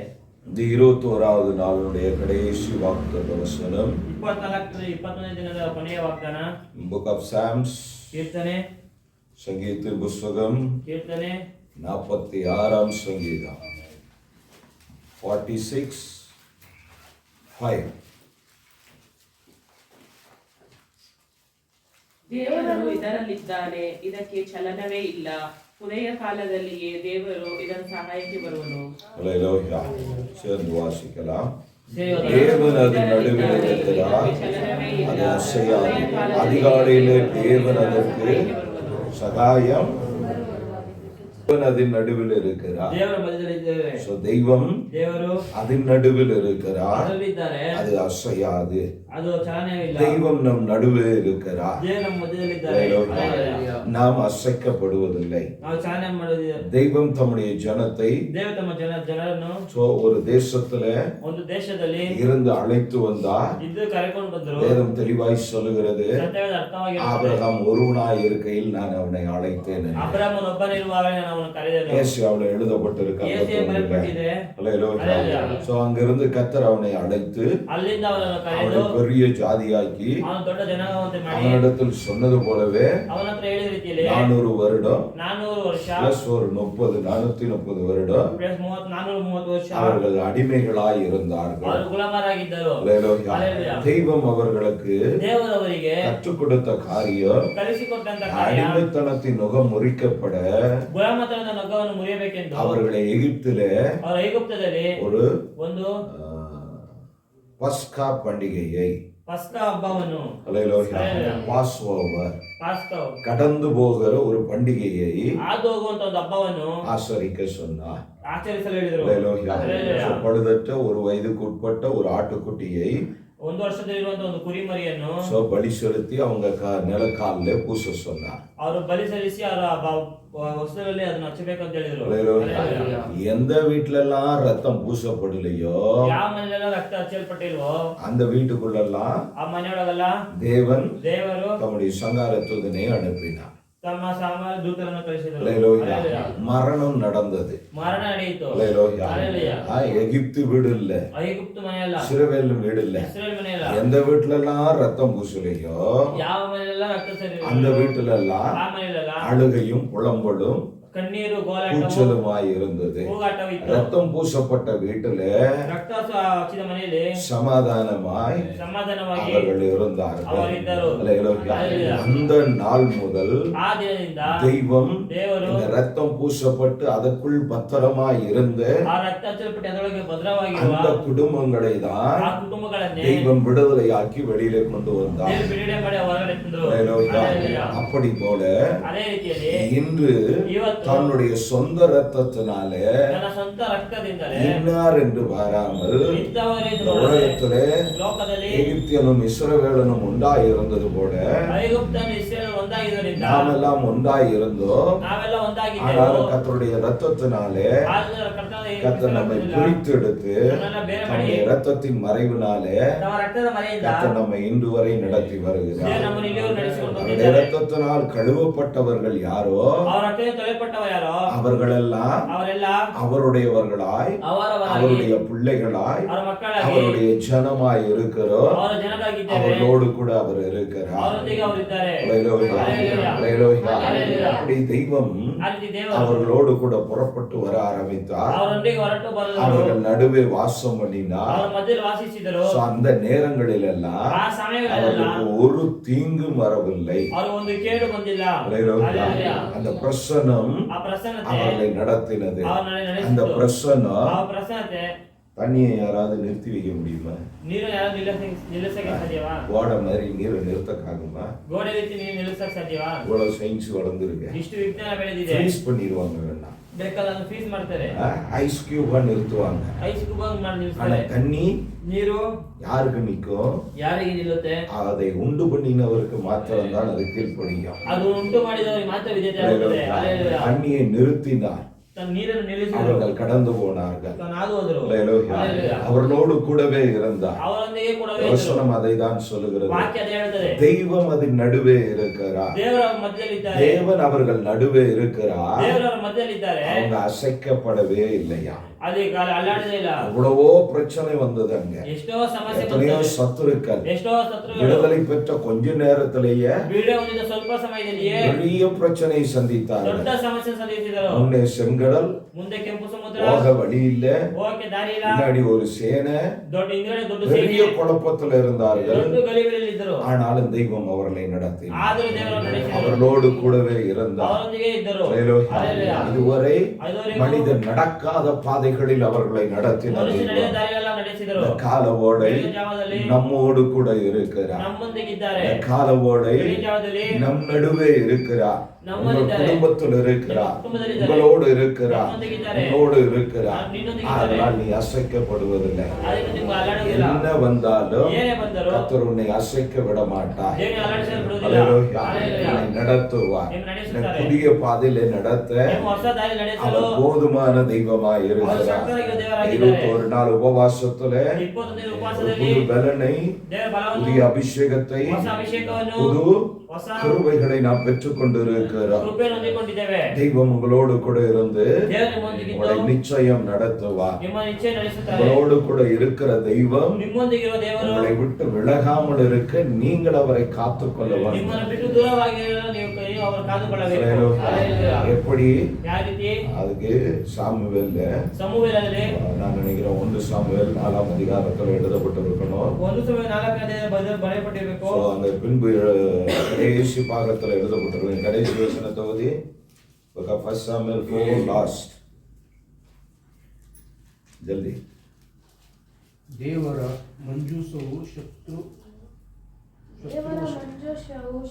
இந்த 21வது நாளுடைய கடைசி வாக்குத்தத்த வசனம் 21ನೇ ದಿನದ ಕೊನೆಯ ವಾಗ್ದಾನ புக் ஆஃப் சாம்ஸ், ಕೀರ್ತನೆ, சங்கீத புஸ்தகம் ಕೀರ್ತನೆ 46ஆம் சங்கீதம் 46:5. ದೇವರು ಇದರಲ್ಲಿದ್ದಾನೆ, ಇದಕ್ಕೆ ಚಲನವೇ ಇಲ್ಲ. ಉದಯ ಕಾಲದಲ್ಲಿಯೇ ದೇವರು ಇದರ ಸಹಾಯಕ್ಕೆ ಬರುವನು. ஹல்லேலூயா. சேர்ந்து வாசிக்கலாம். ಸೇಯೋದು. தேவன் அது நடுவில் இருக்கிறார், அது அசையாது. அதிகாலையிலே தேவன் அதற்கு சகாயம், தேவன் அதன் நடுவில் இருக்கிறார். ದೇವರ ಮಧ್ಯದಲ್ಲಿ ಇದ್ದೇವೆ. So, தெய்வம் ದೇವರು அதன் நடுவில் இருக்கிறார், ಅದರಲ್ಲಿದ್ದಾರೆ, அது அசையாது. ಅದು ಚಲನವಿಲ್ಲ. தெய்வம் நம் நடுவே இருக்கிறார். ದೇವರು ನಮ್ಮ ಮಧ್ಯದಲ್ಲಿದ್ದಾರೆ. ஹல்லேலூயா. நாம் அசைக்கப்படுவதில்லை. ನಾವು ಚಾಲನೆ ಮಾಡೋದಿದೆ. தெய்வம் தம்முடைய ஜனத்தை ದೇವರು ತಮ್ಮ ಜನರನ್ನು ஒரு தேசத்துல ಒಂದು ದೇಶದಲ್ಲಿ இருந்து அழைத்து வந்தார். ಇದ್ದು ಕರೆಕೊಂಡು ಬಂದರು. வேதம் தெளிவாய் சொல்லுகிறது, ಸತ್ಯವೇದ ಅರ್ಥವಾಗಿರುತ್ತದೆ. ஆபிரகாம் ஒருவனாய் இருக்கையில் நான் அவனை அழைத்தேன் என்று. ಅಬ್ರಹಾಮನ ಒಬ್ಬನಿರುವಾಗ ನಾನು ಅವನು ಕರೆದೆನು. ஏசாயாவில் எழுதப்பட்டிருக்கிறது. ಯೆಶಾಯ ಬರೆಯಲ್ಪಟ್ಟಿದೆ. ஹல்லேலூயா. சோ அங்கிருந்து கர்த்தர் அவனை அழைத்து ಅಲ್ಲಿಂದ ಅವನನ್ನು அவனை ಕರೆದು பெரிய ஜாதியாக்கி ಅವನು ದೊಡ್ಡ ಜನಾಂಗವಂತೆ ಮಾಡಿ அவனிடத்தில் சொன்னது போலவே ಅವನ ಹತ್ರ ಹೇಳಿದ ರೀತಿಯಲ್ಲಿ 400 வருடம் 400 ವರ್ಷ பிளஸ் ஒரு 430 வருடம் ಪ್ಲಸ್ 430 ವರ್ಷ அவர்கள் அடிமைகளாய் இருந்தார்கள். ಅವರು ಗುಲಾಮರಾಗಿದ್ದರು. ஹல்லேலூயா. ஹல்லேலூயா. தெய்வம் அவர்களுக்கு ದೇವರವರಿಗೆ கற்றுக் கொடுத்த காரியம் ಕಲಿಸಿಕೊಟ್ಟಂತ ಕಾರ್ಯ அடிமைத்தனத்தின் நுகம் முறிக்கப்பட ಗುಲಾಮತನದ ನೊಗವನ್ನು ಮುರಿಯಬೇಕೆಂದು அவர்களை எகிப்திலே ಅವರ ಐಗುಪ್ತದಲ್ಲಿ ஒரு ಒಂದು பஸ்கா பண்டிகையை, ಪಸ್ಕಾ ಹಬ್ಬವನ್ನು ஹல்லேலூயா, பாஸ்ஓவர், ಪಾಸ್ಕಾ கடந்து போகிற ஒரு பண்டிகையை ಹಾದು ಹೋಗುವಂತ ಒಂದು ಹಬ್ಬವನ್ನು ஆசரிக்க சொன்னார். ಆಚರಿಸಲು ಹೇಳಿದರು. ஹல்லேலூயா. ஹல்லேலூயா. பழுதற்ற ஒரு வயதுக்கு உட்பட்ட ஒரு ஆட்டுக்குட்டியை ಒಂದು ವರ್ಷದಲ್ಲಿರುವಂತ ಒಂದು ಕುರಿಮರಿಯನ್ನು பலி செலுத்தி அவங்க நிலக்காலிலே பூச சொன்னார். ಅವರು ಬಲಿ ಸಲ್ಲಿಸಿ ಅವರ ವಸ್ತ್ರದಲ್ಲಿ ಅದನ್ನು ಹಚ್ಚಬೇಕಂತ ಹೇಳಿದ್ರು. ஹல்லேலூயா. எந்த வீட்ல எல்லாம் ரத்தம் பூசப்படலையோ ಯಾವ ಮನೆಯಲ್ಲೆಲ್ಲ ರಕ್ತ ಹಚ್ಚಲ್ಪಟ್ಟಿಲ್ವೋ அந்த வீட்டுக்குள்ளெல்லாம் ಆ ಮನೆಯೊಳಗೆಲ್ಲ தேவன் ದೇವರು தம்முடைய சங்கார தூதனை அனுப்பினார். ತಮ್ಮ ಸಾಮಾನ್ಯ ದೂತರನ್ನು ಕಳಿಸಿದರು. ஹல்லேலூயா. ஹல்லேலூயா. மரணம் நடந்தது. ಮರಣ ನಡೆಯಿತು. ஹல்லேலூயா. ஹல்லேலூயா. எகிப்து வீடு இல்ல, ಐಗುಪ್ತ ಮನೆಯಲ್ಲ, இஸ்ரவேல் வீடு இல்ல. ಇಸ್ರೇಲ್ ಮನೆಯಲ್ಲ. எந்த வீட்டுல எல்லாம் ரத்தம் பூசலையோ ಯಾವ ಮನೆಯಲ್ಲ ರಕ್ತ அந்த ಸರಿ வீட்டுல எல்லாம் ಆ ಮನೆಯಲ್ಲ அழுகையும் புலம்பலும் ಕಣ್ಣೀರು ಗೋಲಾಟವು கூச்சலுமாய் இருந்தது. ಕೂಗಾಟವಿತ್ತು. ரத்தம் பூசப்பட்ட வீட்டுல ರಕ್ತ ಹಚ್ಚಿದ ಮನೆಯಲ್ಲಿ சமாதானமாய் ಸಮಾಧಾನವಾಗಿ அவர்கள் இருந்தார்கள். ಅವರಿದ್ದರು. ஹல்லேலூயா. ஹல்லேலூயா. அந்த நாள் முதல் ಆ ದಿನದಿಂದ தெய்வம் ದೇವರು இந்த ரத்தம் பூசப்பட்டு அதற்குள் பத்திரமாய் இருந்த ಆ ರಕ್ತ ಹಚ್ಚಲ್ಪಟ್ಟು ಅದರೊಳಗೆ ಭದ್ರವಾಗಿರುವ அந்த குடும்பங்களை தான் ಆ ಕುಟುಂಬಗಳನ್ನೇ தெய்வம் விடுதலையாக்கி வெளியிலே கொண்டு வந்தார். ದೇವರು ಬಿಡುಗಡೆ ಮಾಡಿ ಹೊರಗಡೆ ತಂದರು. ஹல்லேலூயா. ஹல்லேலூயா. அப்படி போல ಅದೇ ರೀತಿಯಲ್ಲಿ இன்று ಇವತ್ತು தன்னுடைய சொந்த ரத்தத்தினாலே ತನ್ನ ಸ್ವಂತ ರಕ್ತದಿಂದಲೇ இன்னார் என்று பாராமல் ಇಂಥವರೆಂದು இந்த உலகத்திலே ಲೋಕದಲ್ಲಿ எகிப்தியனும் இஸ்ரவேலனும் ஒன்றாய் இருந்தது போல ಐಗುಪ್ತನು ಇಸ್ರೇಲ್ ಒಂದಾಗಿದ್ದರಿಂದ நாமெல்லாம் ஒன்றாய் இருந்தோம். ನಾವೆಲ್ಲ ಒಂದಾಗಿದ್ದೆವು. ஆனாலும் கர்த்தருடைய ரத்தத்தினாலே ಆದರೆ ಕರ್ತನ கர்த்தர் நம்மை பிரித்து எடுத்து ನಮ್ಮನ್ನ ಬೇರೆ ಮಾಡಿ தம்முடைய ரத்தத்தின் மறைவினாலே ನಮ್ಮ ರಕ್ತದ ಮರೆಯಿಂದ கர்த்தர் நம்மை இன்று வரை நடத்தி வருகிறார். ದೇವರು ನಮ್ಮನ್ನು ಇಲ್ಲಿಯವರೆಗೂ ನಡೆಸಿಕೊಂಡು அவருடைய ಬಂದಿದ್ದಾರೆ. ரத்தத்தினால் கழுவப்பட்டவர்கள் யாரோ ಅವರ ರಕ್ತದಿಂದ ತೊಳೆಯಲ್ಪಟ್ಟವರು ಯಾರೋ அவர்களெல்லாம் ಅವರೆಲ್ಲ அவருடையவர்களாய் ಅವರವರಾಗಿ அவருடைய பிள்ளைகளாய் ಅವರ ಮಕ್ಕಳಾಗಿ அவருடைய ஜனமாய் இருக்கிறோம். ಅವರ ಜನರಾಗಿದ್ದೇವೆ. அவர்களோடு கூட அவர் இருக்கிறார். ಅವರೊಂದಿಗೆ ಅವರಿದ್ದಾರೆ. அல்லேலூயா. அல்லேலூயா. அல்லேலூயா. அல்லேலூயா. அப்படி தெய்வம் ಆ ರೀತಿ ದೇವರು அவர்களோடு கூட புறப்பட்டு வர ஆரம்பித்தார். ಅವರೊಂದಿಗೆ ಹೊರಟು ಬರಲು அவர்கள் நடுவே வாசம் பண்ணினார். ಅವರ ಮಧ್ಯದಲ್ಲಿ ವಾಸಿಸಿದರು. So, அந்த நேரங்களிலெல்லாம் ಆ ಸಮಯಗಳೆಲ್ಲ அவர்களுக்கு ஒரு தீங்கும் வரவில்லை. ಅವರು ಒಂದು ಕೇಡು ಬಂದಿಲ್ಲ. அல்லேலூயா. அல்லேலூயா. அந்த பிரசன்னம் ಆ ಪ್ರಸನ್ನತೆ அவர்களை நடத்தினது. ಅವರನ್ನು அந்த ನಡೆಸಿತು. பிரசன்னம் ಆ ಪ್ರಸನ್ನತೆ தண்ணியை யாராவது நிறுத்தி வைக்க முடியுமா? ನೀರು ಯಾರು ನಿಲ್ಲಿಸಕ್ಕೆ ಸಾಧ್ಯವಾ? ஓட மாதிரி நீரை நிறுத்தக்காகுமா? ಗೋಡೆ ರೀತಿ ನೀರು ನಿಲ್ಲಿಸಕ್ಕೆ ಸಾಧ್ಯವಾ? இவ்வளவு சயின்ஸ் வளர்ந்துருக்கு. ಇಷ್ಟು ವಿಜ್ಞಾನ ಬೆಳೆದಿದೆ. ஃப்ரீஸ் பண்ணிடுவாங்க வேண்டாம். ಬೇಕಾದ್ರೆ ಫೀಸ್ ಮಾಡ್ತಾರೆ. ஐஸ் கியூபா நிறுத்துவாங்க. ಐಸ್ ಕ್ಯೂಬ್ ಮಾಡಿ ஆனா ನಿಲ್ಲಿಸ್ತಾರೆ. தண்ணி ನೀರು யாருக்கு நிக்கும்? ಯಾರಿಗೆ ನಿಲ್ಲುತ್ತೆ? அதை உண்டு பண்ணினவருக்கு மாத்திரம் தான் அது கீழ்ப்படியும். ಅದು ಉಂಟು ಮಾಡಿದವರಿಗೆ ಮಾತ್ರ ವಿಧೇಯತೆ ಆಗುತ್ತದೆ. அல்லேಲೂಯಾ. தண்ணியை நிறுத்தினார். ತನ್ನ ನೀರನ್ನು ನಿಲ್ಲಿಸಿದರು. அவர்கள் கடந்து போனார்கள். ಹಾದು ಹೋದರು. அல்லேலூயா. அல்லேலூயா. அவர்களோடு கூடவே இருந்தார். ಅವರೊಂದಿಗೆ ಕೂಡವೇ ಇದ್ದರು. வசனம் அதை தான் சொல்லுகிறது. ವಾಕ್ಯ ಅದೇ ಹೇಳ್ತದೆ. தெய்வம் அதன் நடுவே இருக்கிறார். ದೇವರ ಮಧ್ಯದಲ್ಲಿದ್ದಾರೆ. தேவன் அவர்கள் நடுவே இருக்கிறார். ದೇವರ ಮಧ್ಯದಲ್ಲಿದ್ದಾರೆ. அவங்க அசைக்கப்படவே இல்லையா? ಅದೇ ಕಾಲ ಅಲ್ಲಾಡದೇ ಇಲ್ಲ. எவ்வளவோ பிரச்சனை வந்தது அங்க. ಎಷ್ಟೋ ಸಮಸ್ಯೆ எத்தனையோ ಬಂತು. சத்துருக்கள் ಎಷ್ಟೋ ಶತ್ರುಗಳು விடுதலை பெற்ற கொஞ்ச நேரத்திலேயே ಬೀಡೆ ಹೊಂದಿದ ಸ್ವಲ್ಪ ಸಮಯದಲ್ಲಿಯೇ பெரிய பிரச்சனை சந்தித்தார்கள். ದೊಡ್ಡ ಸಮಸ್ಯೆ ಸಲ್ಲಿಸಿದರು. முன்னே செங்கடல், ಮುಂದೆ ಕೆಂಪು ಸಮುದ್ರ, போக வழி இல்ல, ಹೋಗಕ್ಕೆ ದಾರಿ ಇಲ್ಲ, பின்னாடி ஒரு சேனை, ದೊಡ್ಡ ಹಿಂದ್ಗಡೆ ದೊಡ್ಡ பெரிய ಸೇನೆ, குழப்பத்தில் இருந்தார்கள். ದೊಡ್ಡ ಗಲಿಬಿಲಿಯಲ್ಲಿ ಇದ್ದರು. ஆனாலும் தெய்வம் அவர்களை நடத்தினார். ಆದರೂ ದೇವರು ನಡೆಸಿದರು. அவர்களோடு கூடவே இருந்தார். ಅವರೊಂದಿಗೆ ಇದ್ದರು. அல்லேலூயா. அல்லேಲೂಯಾ. இதுவரை அதுவரைக்கும் மனிதன் நடக்காத பாதைகளில் அவர்களை நடத்தினார். ಮನುಷ್ಯ ನಡೆದ ದಾರಿಯೆಲ್ಲ ನಡೆಸಿದರು. இந்த கால ஓடை ಬೆಳಗಿನ ಜಾವದಲ್ಲಿ நம்மோடு கூட இருக்கிறார். ನಮ್ಮೊಂದಿಗಿದ್ದಾರೆ. இந்த கால ஓடை ಬೆಳಗಿನ ಜಾವದಲ್ಲಿ நம் நடுவே இருக்கிறார். உங்கள் ನಮ್ಮಲ್ಲಿದ್ದಾರೆ. குடும்பத்தில் இருக்கிறார். ನಿಮ್ಮ ಕುಟುಂಬದಲ್ಲಿದ್ದಾರೆ. உங்களோடு இருக்கிறார். ನಮ್ಮೊಂದಿಗಿದ್ದಾರೆ. உன்னோடு இருக்கிறார். ನಿನ್ನೊಂದಿಗಿದ್ದಾರೆ. அதனால் நீ அசைக்கப்படுவதில்லை. ಅದಕ್ಕೆ ನೀವು ಅಲ್ಲಾಡುವುದಿಲ್ಲ. என்ன வந்தாலும் ಏನೇ ಬಂದರೂ கர்த்தர் உன்னை அசைக்க விட மாட்டார். ದೇವರು ಅಲ್ಲಾಡಿಸಲು ಬಿಡುವುದಿಲ್ಲ. அல்லேலூயா. அல்லேலூயா. உன்னை நடத்துவார். ನಿಮ್ಮನ್ನು உன்னை ನಡೆಸುತ್ತಾರೆ. புதிய பாதையிலே நடத்த ನಿಮ್ಮ ಹೊಸ ದಾರಿ ನಡೆಸಲು அவர் போதுமான தெய்வமாய் ಅವರು இருக்கிறார். ಶಕ್ತರಾಗಿರುವ ದೇವರಾಗಿದ್ದಾರೆ. 21 நாள் உபவாசத்திலே 21 ದಿನ ஒரு ಉಪವಾಸದಲ್ಲಿ புது பலனை, ದೇವರ ಬಲವನ್ನು, புதிய அபிஷேகத்தை, ಹೊಸ ಅಭಿಷೇಕವನ್ನು, புது ಹೊಸ கிருபைகளை நாம் பெற்றுக் கொண்டிருக்கிறோம். ಕೃಪೆಯನ್ನು ಹೊಂದಿಕೊಂಡಿದ್ದೇವೆ. தெய்வம் உங்களோடு கூட இருந்து ದೇವರು ನಿಮ್ಮೊಂದಿಗಿದ್ದು உங்களை நிச்சயம் நடத்துவார். ನಿಮ್ಮ ನಿಶ್ಚಯ ನಡೆಸುತ್ತಾರೆ. உங்களோடு கூட இருக்கிற தெய்வம் ನಿಮ್ಮೊಂದಿಗಿರುವ ದೇವರು உங்களை விட்டு விலகாமல் இருக்க நீங்கள் அவரை காத்துக்கொள்ள வேண்டும். ನಿಮ್ಮನ್ನು ಬಿಟ್ಟು ದೂರವಾಗಿರಲು ನೀವು ಅವರು ಕಾದುಕೊಳ್ಳಬೇಕು. அல்லேலூயா. எப்படி? ಯಾವ ರೀತಿ? அதுக்கு சாமுவேல்ல ಸಮುವೇಲದಲ್ಲಿ நான் நினைக்கிறேன் 1 சாமுவேல் 4ஆம் அதிகாரத்தில் எழுதப்பட்டிருக்கணும். 1 ಸಮುವೇಲ 4ನೇ ಅಧ್ಯಾಯದಲ್ಲಿ ಬರೆಯப்பட்டிருக்கும். So, அந்த பின்பு கடைசி பாகத்தில் எழுதப்பட்டிருக்கும். கடைசி வசன தொகுதி 1 சாமுவேல் 4 லாஸ்ட். ಜಲ್ದಿ. ದೇವರ ಮಂಜೂಷವು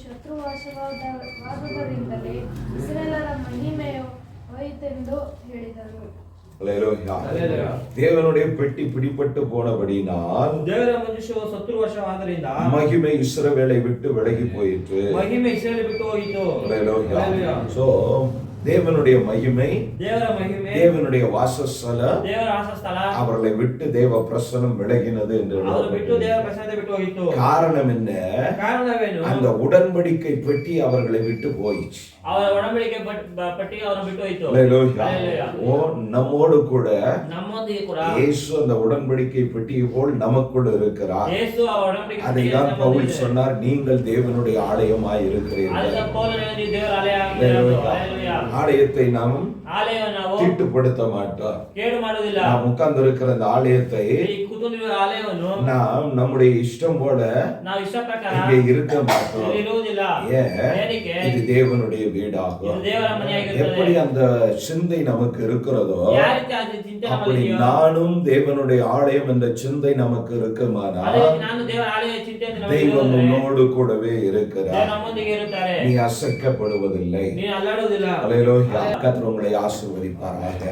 ಶತ್ರುವಾಸವಾದರಿಂದಲೇ ಇಸ್ರಾಯೇಲರ ಮಹಿಮೆಯು ಹೋಯಿತೆಂದು ಹೇಳಿದನು. அல்லேலூயா. தேவனுடைய பெட்டி பிடிபட்டு போனபடினால் ದೇವರ ಮನುಷ್ಯವು ಶತ್ರುವಶವಾದ್ದರಿಂದ மகிமை இஸ்ரவேலை விட்டு விலகி போயிற்று. ಮಹಿಮೆ ಇಸ್ರಾಯೇಲ್ ಬಿಟ್ಟು ಹೋಯಿತು. அல்லேலூயா. So, தேவனுடைய மகிமை, ದೇವರ ಮಹಿಮೆ, தேவனுடைய வாசஸ்தலம் ದೇವರ ವಾಸಸ್ಥಳ அவர்களை விட்டு தேவ பிரசனம் விலகினது என்று ಅವರು ಬಿಟ್ಟು எழுதப்பட்டிருக்கிறது. ದೇವರ ಪ್ರಸಾದ ಬಿಟ್ಟು ಹೋಯಿತು. காரணம் என்ன? ಕಾರಣವೇನು? அந்த உடன்படிக்கை பெட்டி அவர்களை விட்டு போயிடுச்சு. ಅವರ ಒಡಂಬಡಿಕೆ ಪಟ್ಟಿ ಅವರನ್ನು ಬಿಟ್ಟು ಹೋಯಿತು. அல்லேலூயா. அல்லேலூயா. ஓ, நம்மோடு கூட ನಮ್ಮೊಂದಿಗೆ ಕೂಡ இயேசு அந்த உடன்படிக்கை பெட்டியை போல் நமக்குள் இருக்கிறார். ಯೇಸು ಆ ಒಡಂಬಡಿಕೆ அதைதான் பவுல் சொன்னார், நீங்கள் தேவனுடைய ஆலயமாய் இருக்கிறீர்கள். ಅದಕ್ಕೆ ಪೌಲನು ನೀವು ದೇವರ ಆಲಯ ಆಗಿದ್ದೀರಿ. அல்லேலೂயா. ஆலயத்தை நாம் ಆಲಯವನ್ನು ನಾವು தீட்டுப்படுத்த மாட்டோம். ಕೇಡು ಮಾಡುವುದಿಲ್ಲ. நாம் உட்கார்ந்து இருக்கிற அந்த ஆலயத்தை ಈ ಕೂತ್ಕೊಂಡಿರುವ ಆಲಯವನ್ನು நாம் நம்முடைய இஷ்டம் போல ನಾವು ಇಷ್ಟ ಪ್ರಕಾರ இங்கே இருக்க மாட்டோம். ಇಲ್ಲಿ ಇರುವುದಿಲ್ಲ. ஏன்? ಏನಕ್ಕೆ? இது தேவனுடைய வீடாகும். ಇದು ದೇವರ ಮನೆಯಾಗಿರುತ್ತದೆ. எப்படி அந்த சிந்தை நமக்கு இருக்கிறதோ ಯಾವ ರೀತಿ ಆ ಚಿಂತೆ அப்படி ನಮ್ಮಲ್ಲಿ ಇದೆಯೋ, நானும் தேவனுடைய ஆலயம் என்ற சிந்தை நமக்கு ಅದೇ இருக்குமானால் ರೀತಿ ನಾನು ದೇವರ ಆಲಯ ಚಿಂತೆ ಅಂತ ನಮಗೆ தெய்வம் ಇರುವುದಾದರೆ, உன்னோடு கூடவே ದೇವರು இருக்கிறார். ನಮ್ಮೊಂದಿಗೆ ಇರುತ್ತಾರೆ. நீ அசைக்கப்படுவதில்லை. ನೀನು ಅಲ್ಲಾಡುವುದಿಲ್ಲ. அல்லேலூயா. கர்த்தர் உங்களை ஆசீர்வதிப்பாராக.